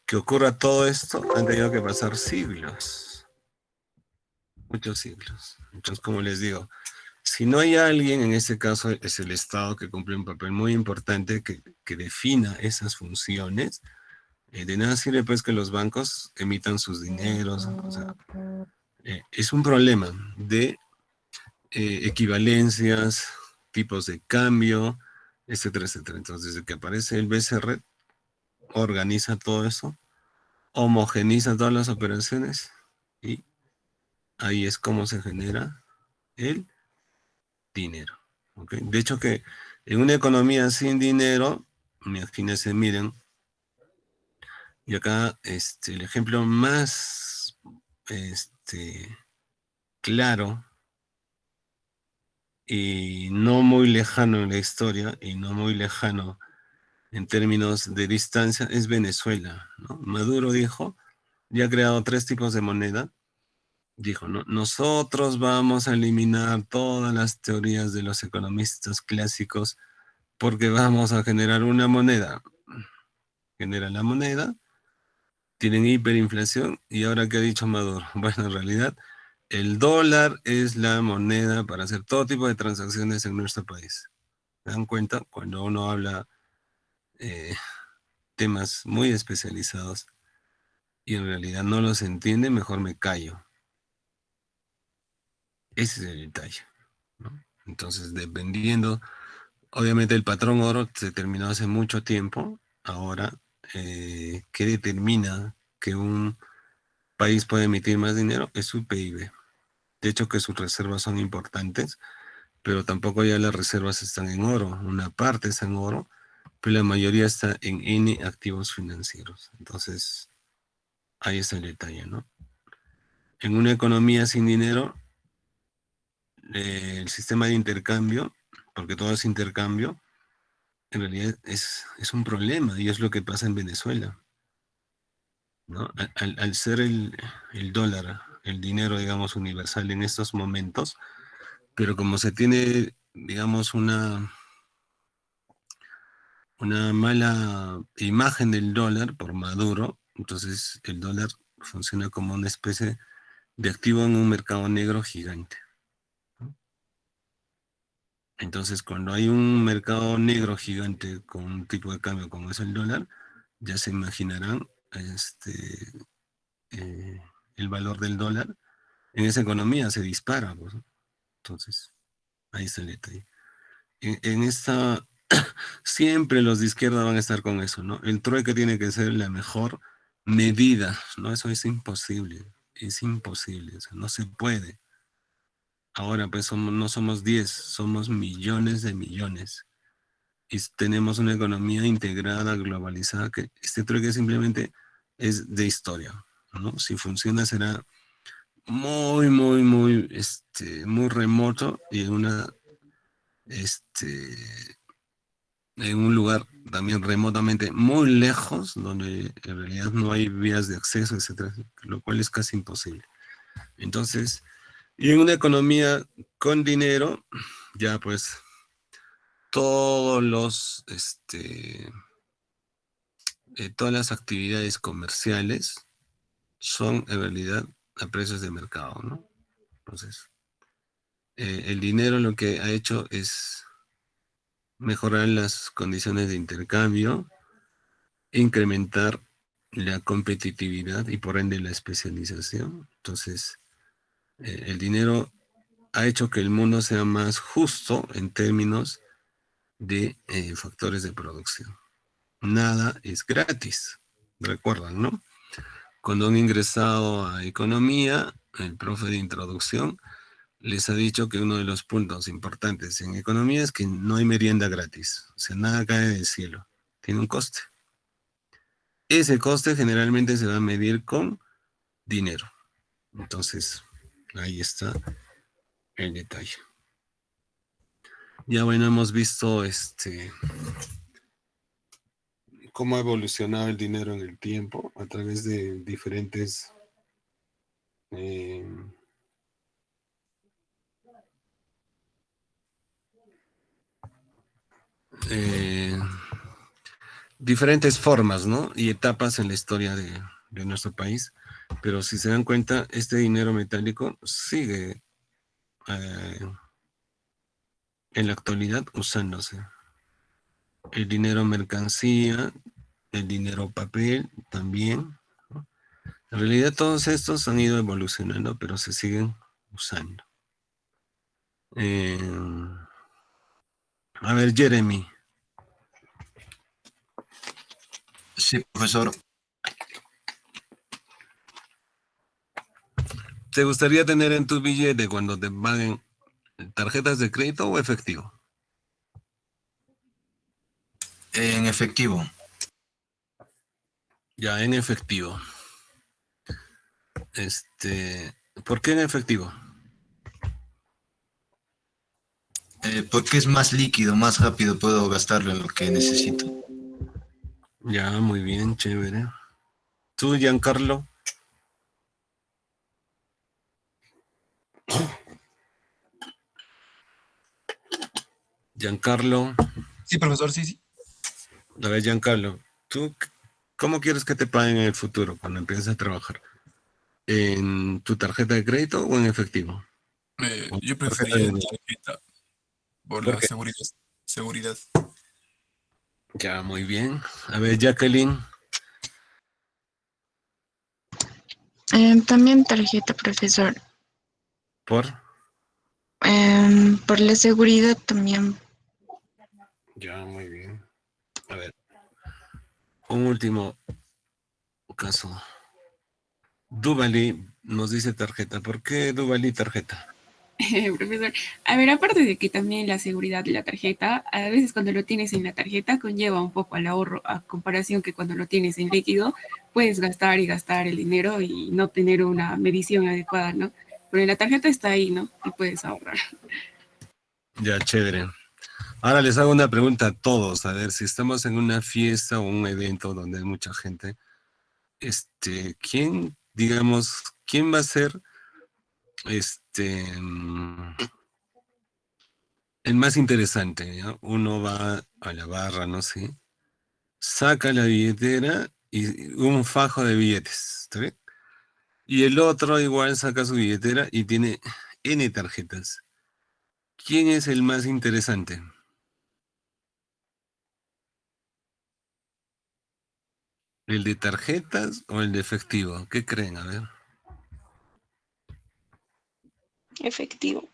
que ocurra todo esto han tenido que pasar siglos. Muchos siglos. Entonces, como les digo, si no hay alguien, en este caso es el Estado que cumple un papel muy importante que defina esas funciones, de nada sirve pues que los bancos emitan sus dineros. O sea, es un problema de equivalencias, tipos de cambio, etcétera, etcétera. Entonces, desde que aparece el BCR, organiza todo eso homogeniza todas las operaciones y ahí es como se genera el dinero. ¿Ok? De hecho que en una economía sin dinero, imagínense, miren, y acá el ejemplo más claro y no muy lejano en la historia y no muy lejano en términos de distancia es Venezuela, ¿no? Maduro dijo, ya ha creado 3 tipos de moneda. Dijo, ¿no? Nosotros vamos a eliminar todas las teorías de los economistas clásicos porque vamos a generar una moneda. Genera la moneda, tienen hiperinflación y ahora ¿qué ha dicho Maduro? Bueno, en realidad el dólar es la moneda para hacer todo tipo de transacciones en nuestro país. ¿Se dan cuenta? Cuando uno habla temas muy especializados y en realidad no los entiende, mejor me callo. Ese es el detalle, ¿no? Entonces, dependiendo, obviamente el patrón oro se terminó hace mucho tiempo. Ahora, ¿qué determina que un país puede emitir más dinero? Es su PIB. De hecho, que sus reservas son importantes, pero tampoco ya las reservas están en oro. Una parte está en oro, pero la mayoría está en N activos financieros. Entonces, ahí está el detalle, ¿no? En una economía sin dinero, el sistema de intercambio, porque todo es intercambio, en realidad es un problema y es lo que pasa en Venezuela, ¿no? Al ser el dólar, el dinero, digamos, universal en estos momentos, pero como se tiene, digamos, una mala imagen del dólar por Maduro, entonces el dólar funciona como una especie de activo en un mercado negro gigante. Entonces, cuando hay un mercado negro gigante con un tipo de cambio como es el dólar, ya se imaginarán el valor del dólar en esa economía se dispara, pues, ¿no? Entonces, ahí está el detalle. En esta, siempre los de izquierda van a estar con eso, ¿no? El trueque tiene que ser la mejor medida, ¿no? Eso es imposible, o sea, no se puede. Ahora, pues, no somos 10, somos millones de millones. Y tenemos una economía integrada, globalizada, que este trueque simplemente es de historia, ¿no? Si funciona será muy, muy, muy, muy remoto y en un lugar también remotamente muy lejos, donde en realidad no hay vías de acceso, etcétera, lo cual es casi imposible. Entonces, y en una economía con dinero, ya pues todos los, todas las actividades comerciales son en realidad a precios de mercado, ¿no? Entonces, el dinero lo que ha hecho es mejorar las condiciones de intercambio, incrementar la competitividad y por ende la especialización. Entonces, el dinero ha hecho que el mundo sea más justo en términos de factores de producción. Nada es gratis, recuerdan, ¿no? Cuando han ingresado a economía, el profe de introducción les ha dicho que uno de los puntos importantes en economía es que no hay merienda gratis, o sea, nada cae del cielo, tiene un coste. Ese coste generalmente se va a medir con dinero. Entonces, ahí está el detalle. Ya bueno, hemos visto cómo ha evolucionado el dinero en el tiempo a través de diferentes diferentes formas, ¿no? Y etapas en la historia de nuestro país. Pero si se dan cuenta, este dinero metálico sigue en la actualidad usándose. El dinero mercancía, el dinero papel también, ¿no? En realidad todos estos han ido evolucionando, pero se siguen usando. A ver, Jeremy. Sí, profesor. ¿Te gustaría tener en tu billete cuando te paguen tarjetas de crédito o efectivo? En efectivo. Ya, en efectivo. ¿Por qué en efectivo? Porque es más líquido, más rápido puedo gastarlo en lo que necesito. Ya, muy bien, chévere. ¿Tú, Giancarlo? Giancarlo. Sí, profesor, sí. A ver, Giancarlo, ¿tú cómo quieres que te paguen en el futuro cuando empieces a trabajar? ¿En tu tarjeta de crédito o en efectivo? Yo Tarjeta prefería de- tarjeta por ¿Por la qué? seguridad. Ya, muy bien. A ver, Jacqueline. También tarjeta, profesor. ¿Por? Por la seguridad también. Ya, muy bien. A ver, un último caso. Duvali nos dice tarjeta. ¿Por qué Duvali tarjeta? Profesor, a ver, aparte de que también la seguridad de la tarjeta, a veces cuando lo tienes en la tarjeta conlleva un poco al ahorro, a comparación que cuando lo tienes en líquido, puedes gastar y gastar el dinero y no tener una medición adecuada, ¿no? Pero la tarjeta está ahí, ¿no? Y puedes ahorrar. Ya, chévere. Ahora les hago una pregunta a todos. A ver, si estamos en una fiesta o un evento donde hay mucha gente, ¿quién va a ser el más interesante? ¿Ya? Uno va a la barra, no sé, saca la billetera y un fajo de billetes, ¿está bien? Y el otro igual saca su billetera y tiene N tarjetas. ¿Quién es el más interesante? ¿El de tarjetas o el de efectivo? ¿Qué creen? A ver. Efectivo.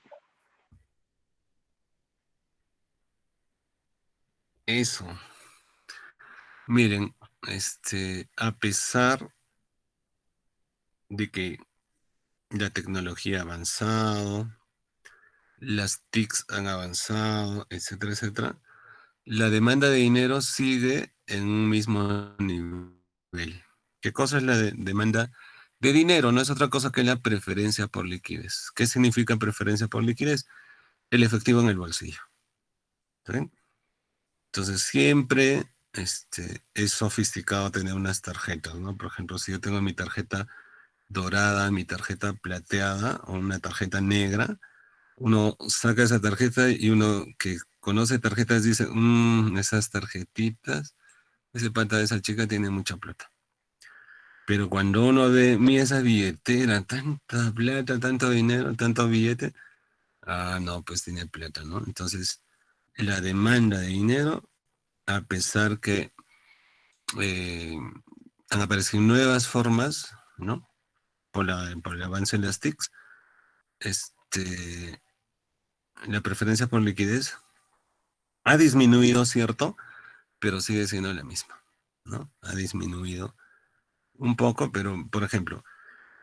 Eso. Miren, a pesar de que la tecnología ha avanzado, las TICs han avanzado, etcétera, etcétera, la demanda de dinero sigue en un mismo nivel. ¿Qué cosa es la demanda de dinero? No es otra cosa que la preferencia por liquidez. ¿Qué significa preferencia por liquidez? El efectivo en el bolsillo. ¿Sí? Entonces siempre es sofisticado tener unas tarjetas, ¿no? Por ejemplo, si yo tengo mi tarjeta dorada, mi tarjeta plateada o una tarjeta negra, uno saca esa tarjeta y uno que conoce tarjetas dice, esas tarjetitas, ese pata de esa chica tiene mucha plata. Pero cuando uno ve, mira esa billetera, tanta plata, tanto dinero, tanto billete, no, pues tiene plata, ¿no? Entonces, la demanda de dinero, a pesar que han aparecido nuevas formas, ¿no? Por el avance de las TICs, la preferencia por liquidez ha disminuido, ¿cierto? Pero sigue siendo la misma, ¿no? Ha disminuido un poco, pero, por ejemplo,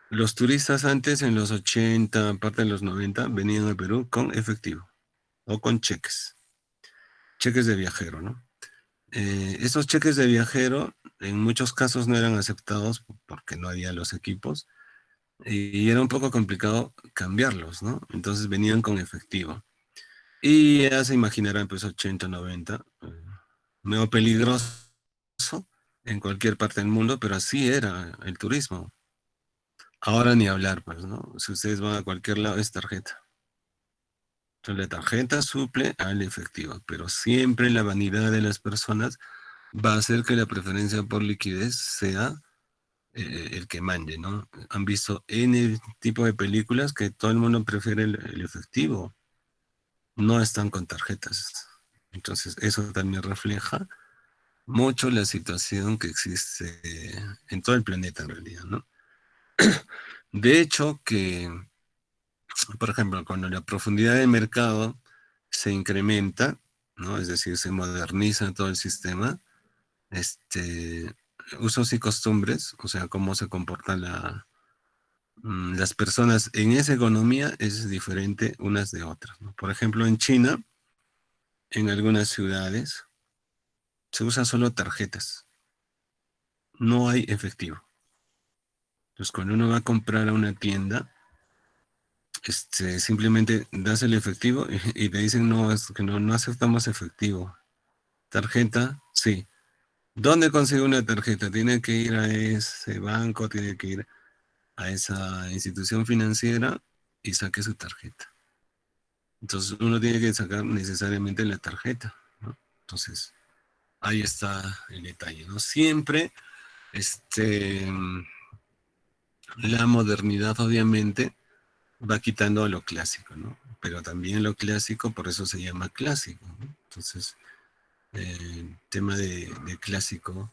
los turistas antes, en los 80, parte de los 90, venían a Perú con efectivo o con cheques de viajero, ¿no? Esos cheques de viajero en muchos casos no eran aceptados porque no había los equipos y era un poco complicado cambiarlos, ¿no? Entonces venían con efectivo. Y ya se imaginarán, pues 80, 90, medio peligroso en cualquier parte del mundo, pero así era el turismo. Ahora ni hablar, pues, ¿no? Si ustedes van a cualquier lado, es tarjeta. Entonces la tarjeta suple al efectivo, pero siempre la vanidad de las personas va a hacer que la preferencia por liquidez sea el que mande, ¿no? Han visto N tipo de películas que todo el mundo prefiere el efectivo, no están con tarjetas. Entonces eso también refleja mucho la situación que existe en todo el planeta en realidad, ¿no? De hecho que, por ejemplo, cuando la profundidad del mercado se incrementa, ¿no? Es decir, se moderniza todo el sistema, usos y costumbres, o sea, cómo se comporta las personas en esa economía es diferente unas de otras, ¿no? Por ejemplo, en China, en algunas ciudades, se usan solo tarjetas. No hay efectivo. Entonces, cuando uno va a comprar a una tienda, simplemente das el efectivo y te dicen, no, es que no aceptamos efectivo. Tarjeta, sí. ¿Dónde consigue una tarjeta? Tiene que ir a ese banco, tiene que ir a esa institución financiera y saque su tarjeta. Entonces uno tiene que sacar necesariamente la tarjeta, ¿no? Entonces, ahí está el detalle, ¿no? Siempre, la modernidad obviamente va quitando a lo clásico, ¿no? Pero también lo clásico, por eso se llama clásico, ¿no? Entonces, el tema de clásico,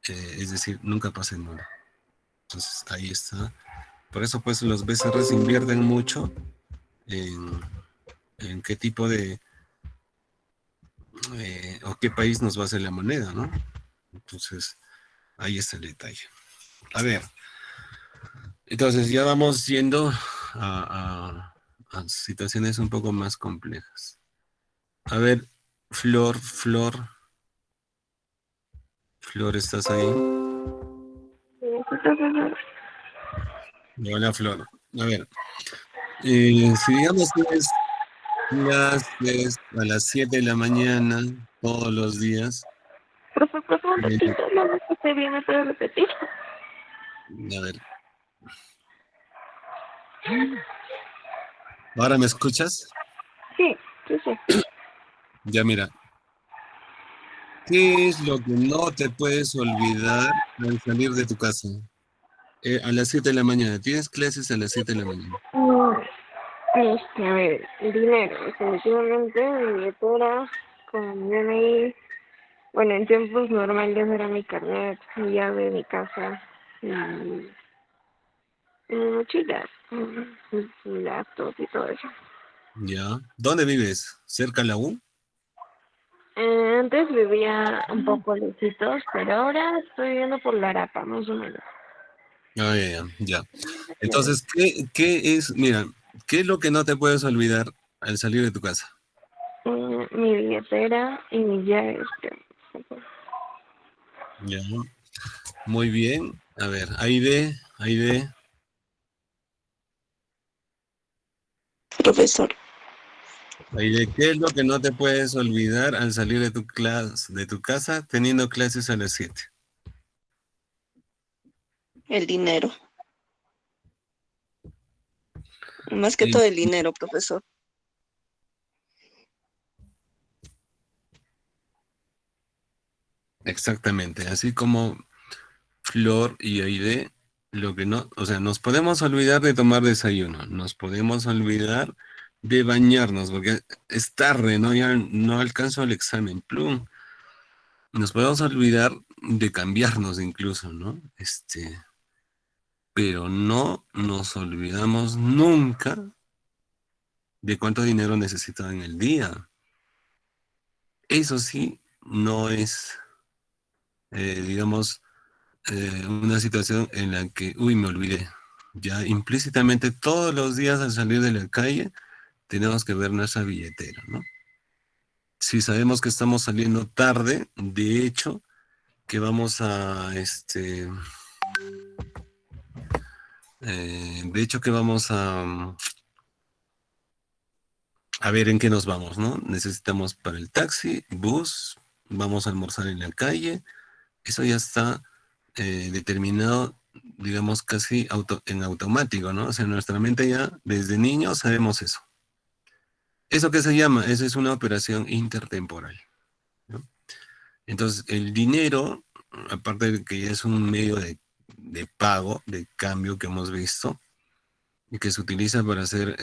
es decir, nunca pasa en moda. Entonces, ahí está. Por eso, pues, los BCRs invierten mucho en qué tipo de, o qué país nos va a hacer la moneda, ¿no? Entonces, ahí está el detalle. A ver, entonces ya vamos yendo a situaciones un poco más complejas. A ver, Flor, ¿estás ahí? Hola, Flor. A ver, si digamos que es clases a las 7 de la mañana, todos los días. Profe, un ratito, no me escuché bien, ¿me puede repetir? A ver. ¿Ahora me escuchas? Sí. Ya, mira. ¿Qué es lo que no te puedes olvidar al salir de tu casa? A las 7 de la mañana. Tienes clases a las 7 de la mañana. A ver, el dinero, definitivamente, mi billetera, con mi DNI, bueno, en tiempos normales era mi carnet, mi llave, mi casa, y mi mochila, mi laptop y todo eso. Ya. ¿Dónde vives? ¿Cerca a la U? Antes vivía un poco lejitos, pero ahora estoy viviendo por la Arapa, más o menos. Ah, ya. Entonces, ¿qué es? Mira, ¿qué es lo que no te puedes olvidar al salir de tu casa? Mi billetera y mis llaves, creo. Ya. Muy bien. A ver, Aide. Profesor. Aide, ¿qué es lo que no te puedes olvidar al salir de tu casa teniendo clases a las 7? El dinero. Más que todo el dinero, profesor. Exactamente, así como Flor y Aide, lo que no, o sea, nos podemos olvidar de tomar desayuno, nos podemos olvidar de bañarnos, porque es tarde, ¿no? Ya no alcanzo el examen, plum. Nos podemos olvidar de cambiarnos incluso, ¿no? Pero no nos olvidamos nunca de cuánto dinero necesito en el día. Eso sí, no es, digamos, una situación en la que, me olvidé. Ya implícitamente todos los días al salir de la calle tenemos que ver nuestra billetera, ¿no? Si sabemos que estamos saliendo tarde, de hecho, que vamos a, a ver en qué nos vamos, ¿no? Necesitamos para el taxi, bus, vamos a almorzar en la calle, eso ya está determinado, digamos, casi en automático, ¿no? O sea, nuestra mente ya, desde niños, sabemos eso. ¿Eso qué se llama? Eso es una operación intertemporal, ¿no? Entonces, el dinero, aparte de que ya es un medio de pago, de cambio que hemos visto, y que se utiliza para hacer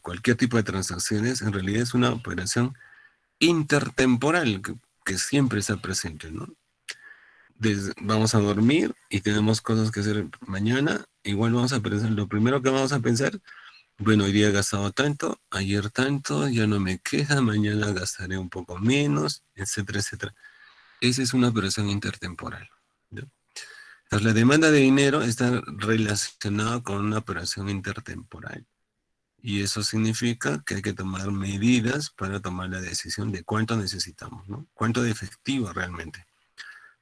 cualquier tipo de transacciones, en realidad es una operación intertemporal que siempre está presente, ¿no? Vamos a dormir y tenemos cosas que hacer mañana, igual vamos a pensar, lo primero que vamos a pensar, bueno, hoy día he gastado tanto, ayer tanto, ya no me queda, mañana gastaré un poco menos, etcétera, etcétera. Esa es una operación intertemporal, ¿no? Entonces, la demanda de dinero está relacionada con una operación intertemporal. Y eso significa que hay que tomar medidas para tomar la decisión de cuánto necesitamos, ¿no? Cuánto de efectivo realmente.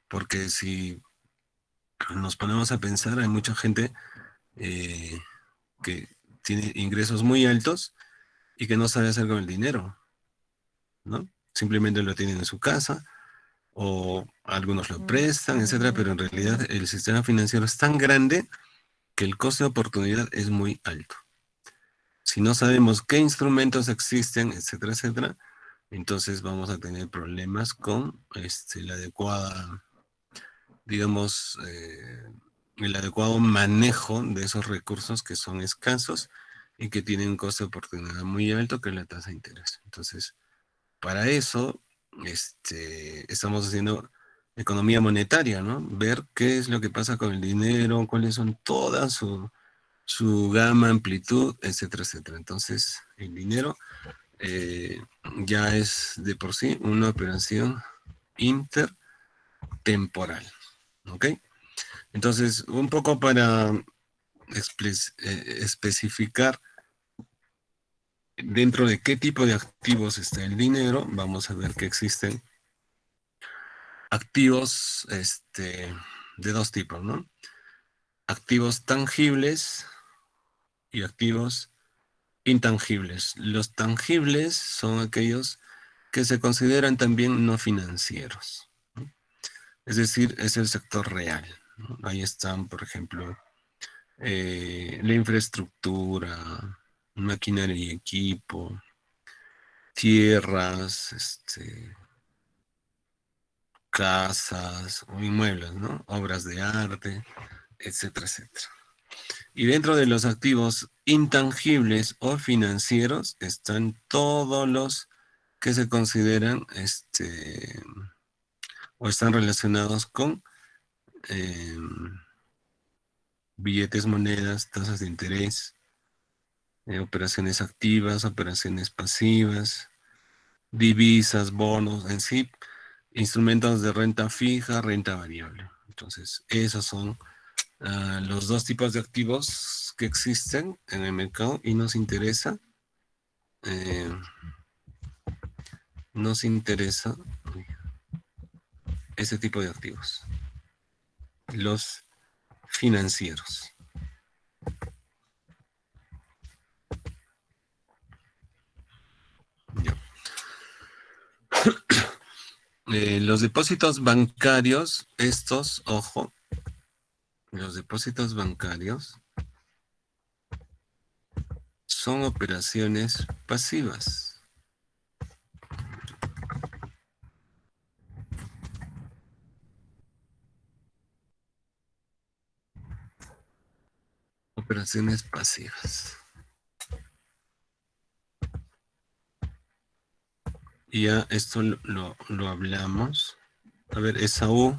Porque si nos ponemos a pensar, hay mucha gente que tiene ingresos muy altos y que no sabe hacer con el dinero, ¿no? Simplemente lo tienen en su casa, o algunos lo prestan, etcétera, pero en realidad el sistema financiero es tan grande que el costo de oportunidad es muy alto. Si no sabemos qué instrumentos existen, etcétera, etcétera, entonces vamos a tener problemas con la adecuada, digamos, el adecuado manejo de esos recursos que son escasos y que tienen un costo de oportunidad muy alto, que es la tasa de interés. Entonces, para eso estamos haciendo economía monetaria, ¿no? Ver qué es lo que pasa con el dinero, cuáles son toda su gama, amplitud, etcétera, etcétera. Entonces, el dinero ya es de por sí una operación intertemporal, ¿ok? Entonces, un poco para especificar dentro de qué tipo de activos está el dinero, vamos a ver que existen activos de dos tipos, ¿no? Activos tangibles y activos intangibles. Los tangibles son aquellos que se consideran también no financieros, ¿no? Es decir, es el sector real, ¿no? Ahí están, por ejemplo, la infraestructura, maquinaria y equipo, tierras, casas o inmuebles, ¿no? Obras de arte, etcétera, etcétera. Y dentro de los activos intangibles o financieros están todos los que se consideran o están relacionados con billetes, monedas, tasas de interés, operaciones activas, operaciones pasivas, divisas, bonos, en sí, instrumentos de renta fija, renta variable. Entonces, esos son los dos tipos de activos que existen en el mercado y nos interesa ese tipo de activos, los financieros. Ya. Los depósitos bancarios, estos, ojo, los depósitos bancarios son operaciones pasivas. Operaciones pasivas. Y ya esto lo hablamos. A ver, Esaú.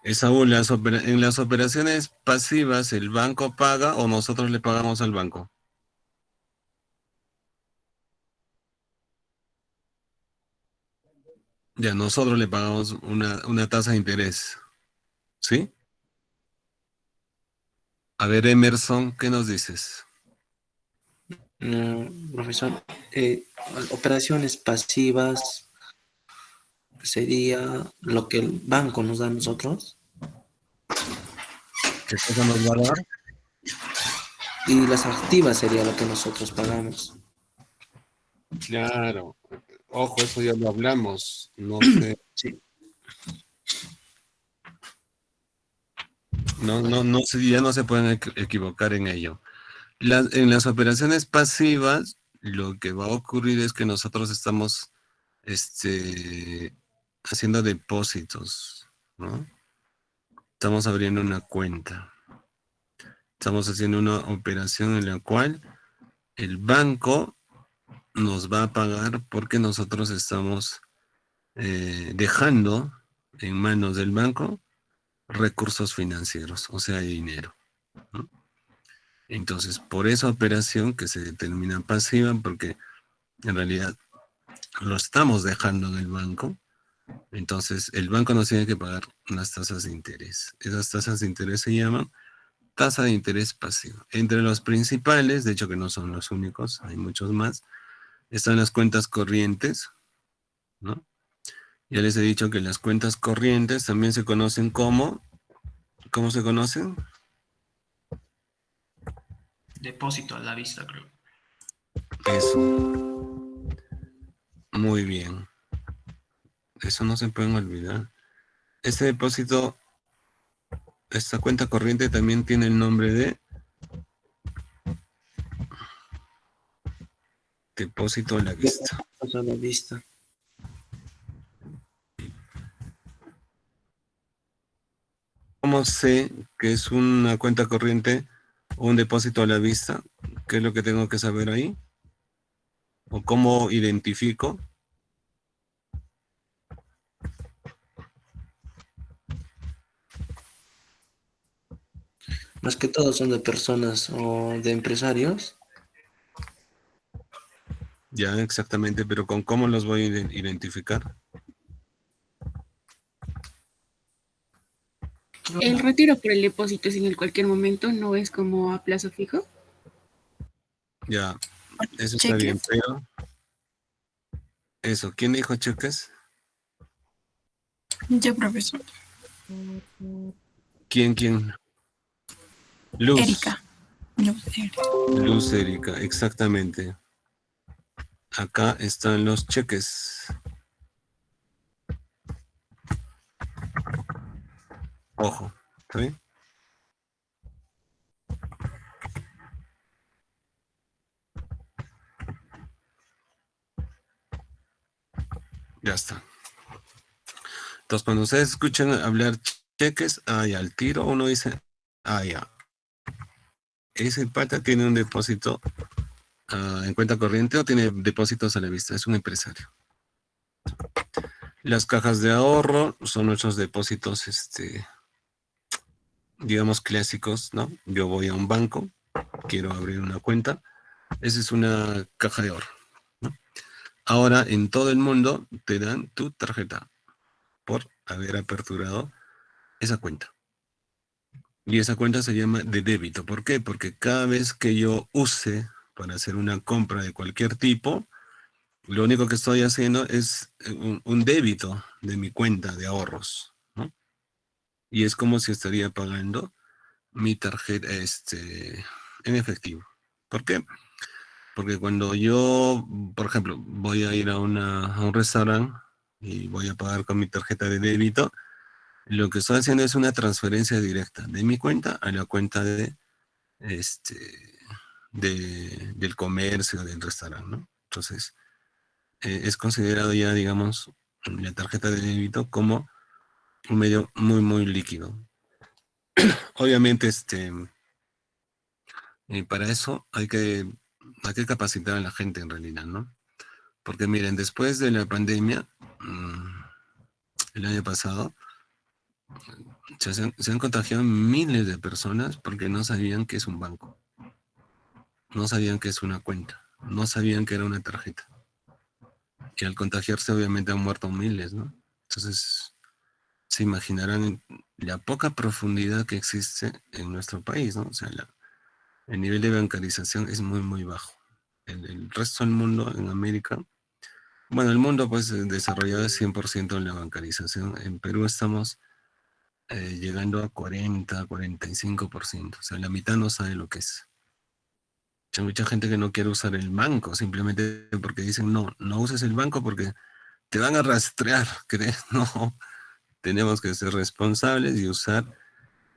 Esaú, en las operaciones pasivas, ¿el banco paga o nosotros le pagamos al banco? Ya, nosotros le pagamos una tasa de interés. ¿Sí? A ver, Emerson, ¿qué nos dices? Profesor, operaciones pasivas sería lo que el banco nos da a nosotros. ¿Qué cosa nos va a dar? Y las activas sería lo que nosotros pagamos. Claro. Ojo, eso ya lo hablamos. No sé. Sí. No, ya no se pueden equivocar en ello. En las operaciones pasivas, lo que va a ocurrir es que nosotros estamos haciendo depósitos, ¿no? Estamos abriendo una cuenta. Estamos haciendo una operación en la cual el banco nos va a pagar porque nosotros estamos dejando en manos del banco recursos financieros, o sea, dinero, ¿no? Entonces, por esa operación que se determina pasiva, porque en realidad lo estamos dejando en el banco, entonces el banco nos tiene que pagar unas tasas de interés. Esas tasas de interés se llaman tasa de interés pasivo. Entre los principales, de hecho que no son los únicos, hay muchos más, están las cuentas corrientes, ¿no? Ya les he dicho que las cuentas corrientes también se conocen como, ¿cómo se conocen? Depósito a la vista, creo. Eso. Muy bien. Eso no se pueden olvidar. Este depósito, esta cuenta corriente también tiene el nombre de depósito a la vista. A la vista. ¿Cómo sé que es una cuenta corriente o un depósito a la vista? ¿Qué es lo que tengo que saber ahí? ¿O cómo identifico? Más que todo son de personas o de empresarios. Ya, exactamente, pero ¿con cómo los voy a identificar? El retiro por el depósito es en cualquier momento, no es como a plazo fijo. Ya, eso está bien, pero... Eso, ¿quién dijo cheques? Yo, profesor. ¿Quién? Luz. Erika. Luz Erika, exactamente. Acá están los cheques. Ojo, ¿está bien? Ya está. Entonces, cuando ustedes escuchan hablar cheques, ya, al tiro uno dice, ya. Ese pata tiene un depósito en cuenta corriente o tiene depósitos a la vista, es un empresario. Las cajas de ahorro son nuestros depósitos, digamos, clásicos, ¿no? Yo voy a un banco, quiero abrir una cuenta, esa es una caja de ahorro, ¿no? Ahora, en todo el mundo te dan tu tarjeta por haber aperturado esa cuenta. Y esa cuenta se llama de débito. ¿Por qué? Porque cada vez que yo use para hacer una compra de cualquier tipo, lo único que estoy haciendo es un débito de mi cuenta de ahorros, ¿no? Y es como si estaría pagando mi tarjeta en efectivo. ¿Por qué? Porque cuando yo, por ejemplo, voy a ir a un restaurante y voy a pagar con mi tarjeta de débito, lo que estoy haciendo es una transferencia directa de mi cuenta a la cuenta del comercio, del restaurante, ¿no? Entonces, es considerado ya, digamos, la tarjeta de débito como un medio muy, muy líquido. Obviamente, para eso hay que capacitar a la gente en realidad, ¿no? Porque miren, después de la pandemia, el año pasado, se han contagiado miles de personas porque no sabían qué es un banco. No sabían qué es una cuenta. No sabían qué era una tarjeta. Y al contagiarse, obviamente, han muerto miles, ¿no? Entonces, se imaginarán la poca profundidad que existe en nuestro país, ¿no? O sea, el nivel de bancarización es muy, muy bajo. El resto del mundo, en América, bueno, el mundo pues desarrollado es 100% en la bancarización. En Perú estamos llegando a 40, 45%. O sea, la mitad no sabe lo que es. Hay mucha gente que no quiere usar el banco, simplemente porque dicen, no uses el banco porque te van a rastrear. No, tenemos que ser responsables y usar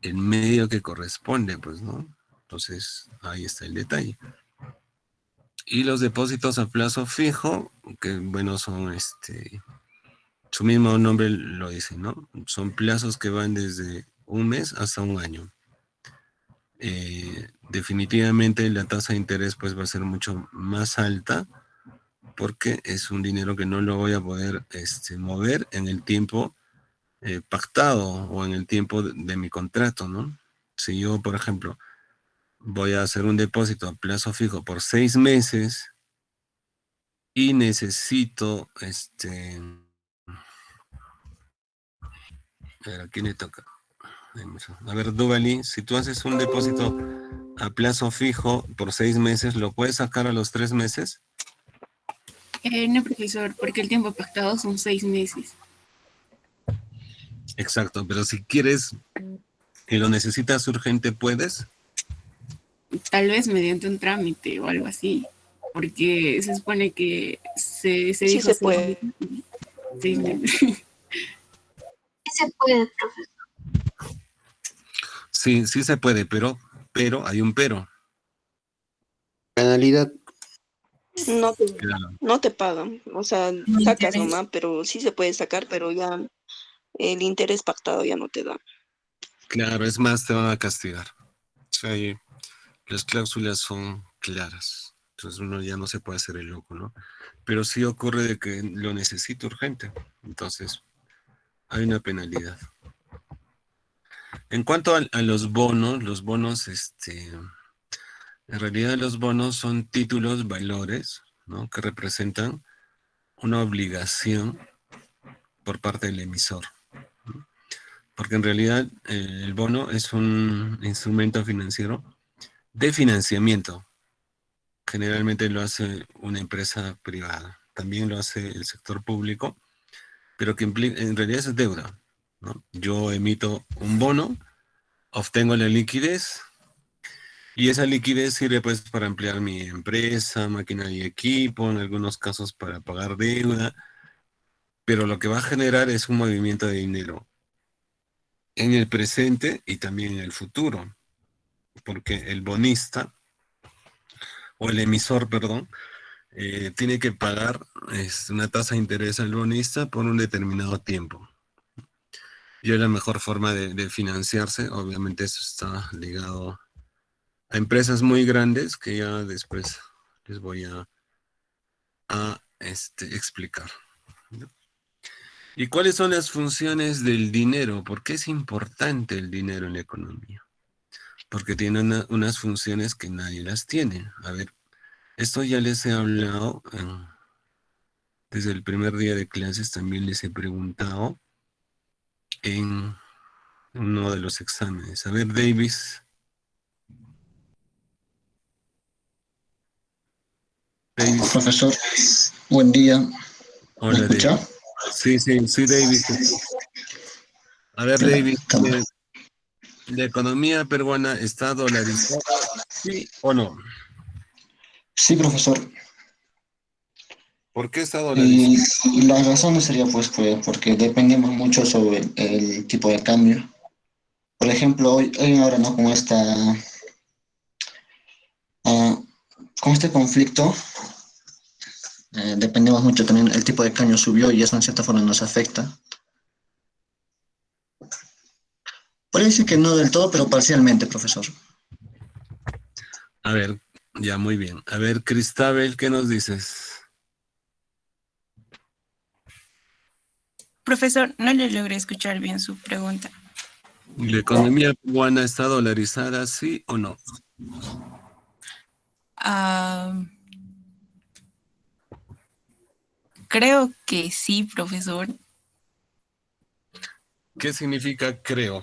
el medio que corresponde, pues, ¿no? Entonces, ahí está el detalle. Y los depósitos a plazo fijo, que bueno, son su mismo nombre lo dice, ¿no? Son plazos que van desde un mes hasta un año. Definitivamente la tasa de interés pues va a ser mucho más alta porque es un dinero que no lo voy a poder mover en el tiempo pactado o en el tiempo de mi contrato, ¿no? Si yo, por ejemplo, voy a hacer un depósito a plazo fijo por 6 meses y necesito, a ver, ¿a quién le toca? A ver, Duvali, si tú haces un depósito a plazo fijo por 6 meses, ¿lo puedes sacar a los 3 meses? No, profesor, porque el tiempo pactado son 6 meses. Exacto, pero si quieres y lo necesitas urgente, ¿puedes? Tal vez mediante un trámite o algo así, porque se supone que se Sí dijo se puede. 6 meses. Sí se puede, profesor. Sí, sí se puede, pero hay un pero. Penalidad. Claro. No te pagan, o sea, No sacas interés. nomás, pero sí se puede sacar, pero ya el interés pactado ya no te da. Claro, es más, te van a castigar. O sea, ahí las cláusulas son claras. Entonces uno ya no se puede hacer el loco, ¿no? Pero sí ocurre de que lo necesito urgente. Entonces, hay una penalidad. En cuanto a los bonos, en realidad los bonos son títulos, valores, ¿no? Que representan una obligación por parte del emisor. Porque en realidad el bono es un instrumento financiero de financiamiento. Generalmente lo hace una empresa privada, también lo hace el sector público, pero que en realidad es deuda, ¿no? Yo emito un bono, obtengo la liquidez y esa liquidez sirve pues para ampliar mi empresa, máquina y equipo, en algunos casos para pagar deuda, pero lo que va a generar es un movimiento de dinero en el presente y también en el futuro, porque el bonista, o el emisor, perdón, tiene que pagar una tasa de interés al bonista por un determinado tiempo. Y es la mejor forma de financiarse. Obviamente eso está ligado a empresas muy grandes que ya después les voy a explicar, ¿no? ¿Y cuáles son las funciones del dinero? ¿Por qué es importante el dinero en la economía? Porque tiene unas funciones que nadie las tiene. A ver, esto ya les he hablado desde el primer día de clases, también les he preguntado en uno de los exámenes. A ver, Davis. Davis. Profesor, buen día. ¿Me Hola, escucha? Davis. Sí, Davis. A ver, Davis, ¿la economía peruana está dolarizada, sí o no? Sí, profesor. ¿Por qué está dolarizada? Y la razón sería porque dependemos mucho sobre el tipo de cambio. Por ejemplo, hoy ahora, ¿no? Con este conflicto, dependemos mucho también, el tipo de cambio subió y eso en cierta forma nos afecta. Puede decir que no del todo, pero parcialmente, profesor. A ver, ya, muy bien. A ver, Cristabel, ¿qué nos dices? Profesor, no le logré escuchar bien su pregunta. ¿La economía peruana está dolarizada, sí o no? Creo que sí, profesor. ¿Qué significa creo?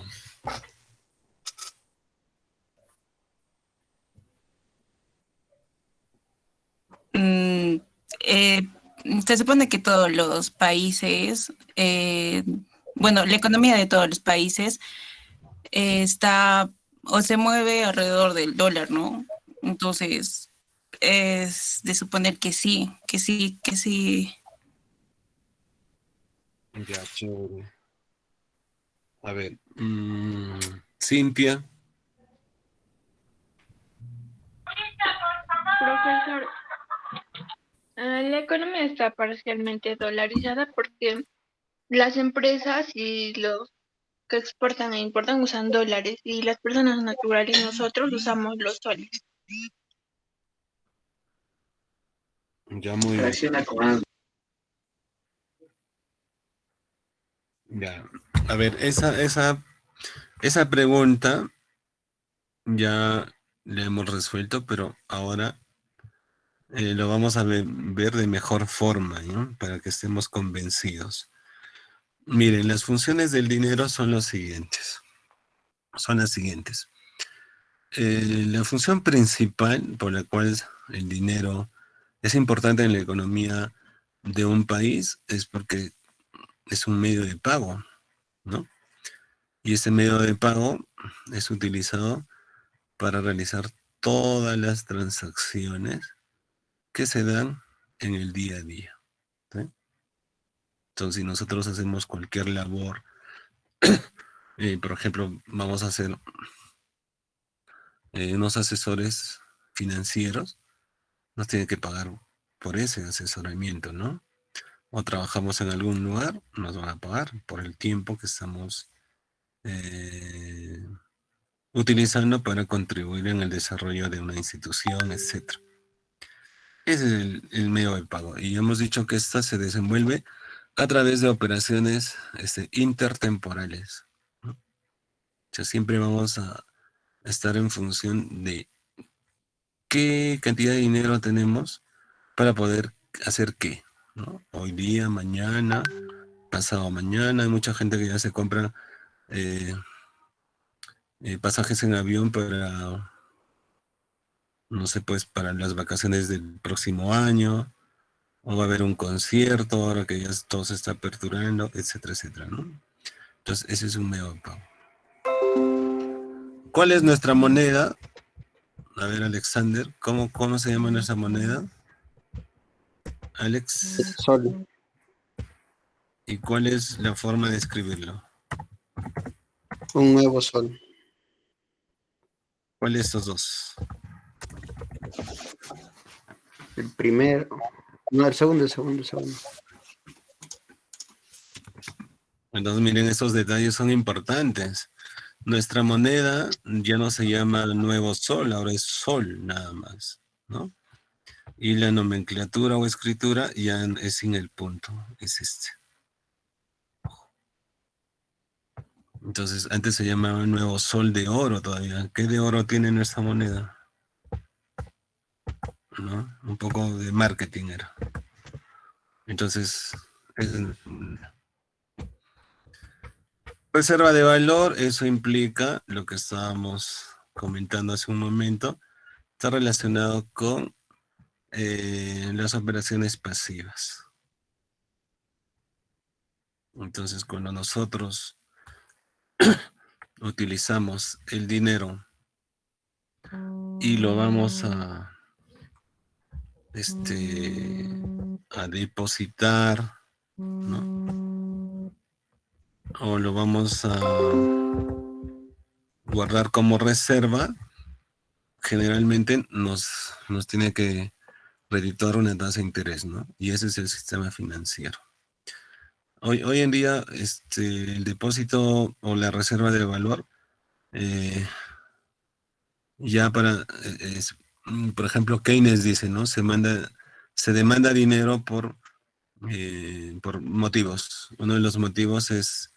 Mm, eh, Se supone que todos los países, bueno, la economía de todos los países está o se mueve alrededor del dólar, ¿no? Entonces, es de suponer que sí, que sí, que sí. Ya, chévere. A ver, Cintia. Profesor, la economía está parcialmente dolarizada porque las empresas y los que exportan e importan usan dólares y las personas naturales nosotros usamos los soles. Ya, muy bien. Reacciona con algo. Ya. A ver, esa pregunta ya la hemos resuelto, pero ahora lo vamos a ver de mejor forma, ¿no? Para que estemos convencidos. Miren, las funciones del dinero son las siguientes. La función principal por la cual el dinero es importante en la economía de un país es porque es un medio de pago, ¿no? Y ese medio de pago es utilizado para realizar todas las transacciones que se dan en el día a día, ¿sí? Entonces, si nosotros hacemos cualquier labor, por ejemplo, vamos a hacer unos asesores financieros, nos tienen que pagar por ese asesoramiento, ¿no? O trabajamos en algún lugar, nos van a pagar por el tiempo que estamos utilizando para contribuir en el desarrollo de una institución, etc. Ese es el medio de pago. Y hemos dicho que esta se desenvuelve a través de operaciones intertemporales, ¿no? O sea, siempre vamos a estar en función de qué cantidad de dinero tenemos para poder hacer qué, ¿no? Hoy día, mañana, pasado mañana. Hay mucha gente que ya se compra pasajes en avión para, no sé, pues para las vacaciones del próximo año, o va a haber un concierto ahora que ya todo se está aperturando, etcétera, etcétera, ¿no? Entonces, ese es un medio de pago. ¿Cuál es nuestra moneda? A ver, Alexander, ¿cómo se llama nuestra moneda? Alex. Sol. ¿Y cuál es la forma de escribirlo? Un nuevo sol. ¿Cuál de estos dos? El primero. No, el segundo. Entonces, miren, estos detalles son importantes. Nuestra moneda ya no se llama nuevo sol, ahora es sol nada más, ¿no? Y la nomenclatura o escritura ya es sin el punto, es este. Entonces, antes se llamaba nuevo sol de oro todavía. ¿Qué de oro tiene nuestra moneda? ¿No? Un poco de marketing era. Entonces, reserva de valor, eso implica lo que estábamos comentando hace un momento, está relacionado con las operaciones pasivas. Entonces, cuando nosotros utilizamos el dinero y lo vamos a depositar, ¿no? O lo vamos a guardar como reserva, generalmente nos tiene que redituar una tasa de interés, ¿no? Y ese es el sistema financiero. Hoy en día, el depósito o la reserva de valor, ya por ejemplo, Keynes dice, ¿no? Se demanda dinero por motivos. Uno de los motivos es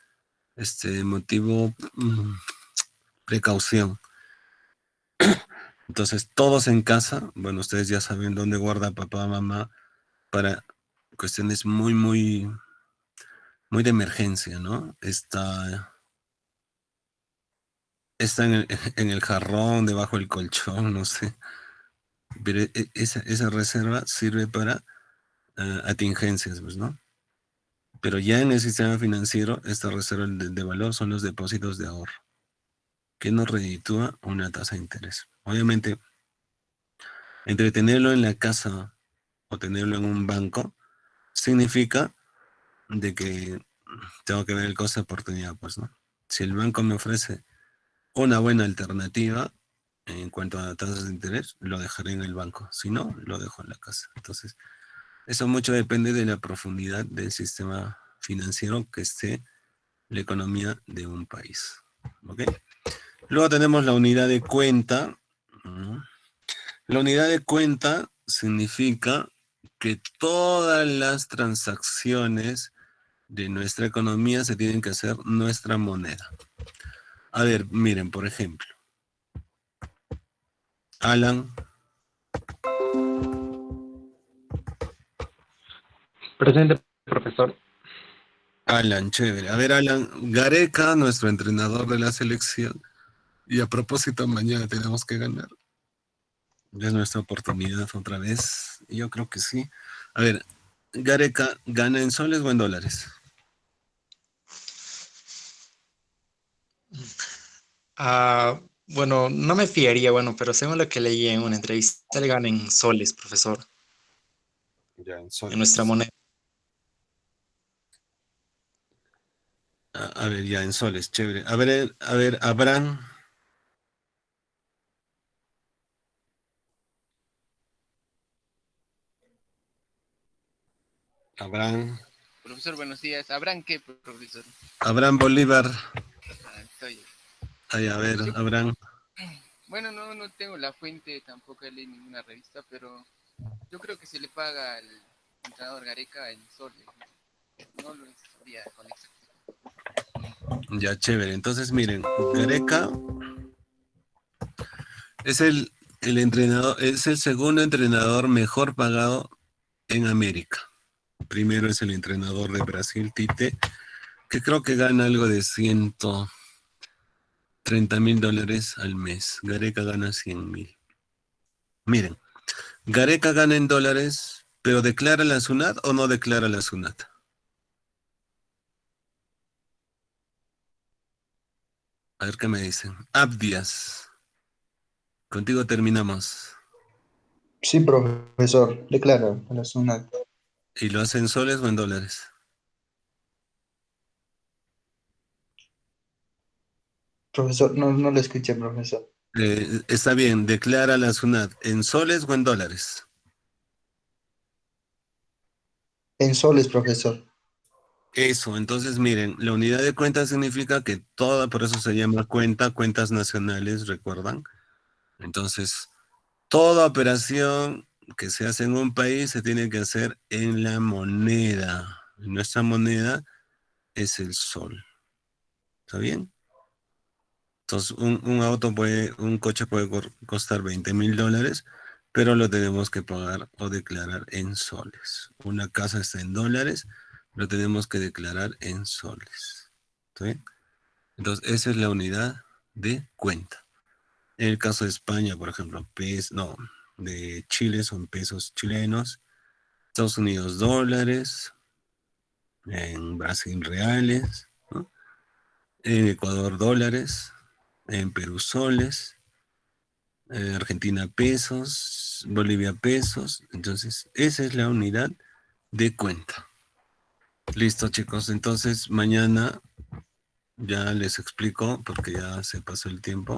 precaución. Entonces, todos en casa, bueno, ustedes ya saben dónde guarda papá, mamá, para cuestiones muy, muy, muy de emergencia, ¿no? Está en el jarrón, debajo del colchón, no sé. Pero esa reserva sirve para atingencias, pues, ¿no? Pero ya en el sistema financiero, esta reserva de valor son los depósitos de ahorro, que nos reditúa una tasa de interés. Obviamente, entre tenerlo en la casa o tenerlo en un banco, significa de que tengo que ver el costo de oportunidad, pues, ¿no? Si el banco me ofrece una buena alternativa en cuanto a tasas de interés, lo dejaré en el banco. Si no, lo dejo en la casa. Entonces, eso mucho depende de la profundidad del sistema financiero que esté la economía de un país. ¿Ok? Luego tenemos la unidad de cuenta. La unidad de cuenta significa que todas las transacciones de nuestra economía se tienen que hacer nuestra moneda. A ver, miren, por ejemplo, Alan Presente, profesor. Alan, chévere. A ver, Alan, Gareca, nuestro entrenador de la selección. Y a propósito, mañana tenemos que ganar. Ya es nuestra oportunidad otra vez. Yo creo que sí. A ver, Gareca, ¿gana en soles o en dólares? Bueno, no me fiaría, bueno, pero según lo que leí en una entrevista, le gana en soles, profesor, Ya, en en soles. nuestra moneda. A ver, ya, en soles, chévere. A ver, Abraham. Abraham. Profesor, buenos días. ¿Habrán qué, profesor? Abraham Bolívar. Estoy. Ay, a ver, Abraham. Bueno, no tengo la fuente, tampoco he leído ninguna revista, pero yo creo que se le paga al entrenador Gareca en soles. No lo sabría con exactitud. Ya, chévere. Entonces, miren, Gareca es el entrenador, es el segundo entrenador mejor pagado en América. Primero es el entrenador de Brasil, Tite, que creo que gana algo de $130,000 al mes. Gareca gana 100,000. Miren, Gareca gana en dólares, pero ¿declara la SUNAT o no declara la SUNAT? A ver qué me dicen. Abdias. Contigo terminamos. Sí, profesor, declara a la SUNAT. ¿Y lo hace en soles o en dólares? Profesor, no lo escuché, profesor. Está bien, declara la SUNAT en soles o en dólares. En soles, profesor. Eso, entonces miren, la unidad de cuenta significa que toda, por eso se llama cuentas nacionales, ¿recuerdan? Entonces, toda operación que se hace en un país se tiene que hacer en la moneda. Nuestra moneda es el sol. ¿Está bien? Entonces, un coche puede costar $20,000, pero lo tenemos que pagar o declarar en soles. Una casa está en dólares, lo tenemos que declarar en soles. ¿Está bien? Entonces, esa es la unidad de cuenta. En el caso de España, por ejemplo, de Chile son pesos chilenos, Estados Unidos dólares, en Brasil reales, ¿no? En Ecuador dólares, en Perú soles, Argentina pesos, Bolivia pesos. Entonces, esa es la unidad de cuenta. Listo, chicos. Entonces, mañana ya les explico, porque ya se pasó el tiempo.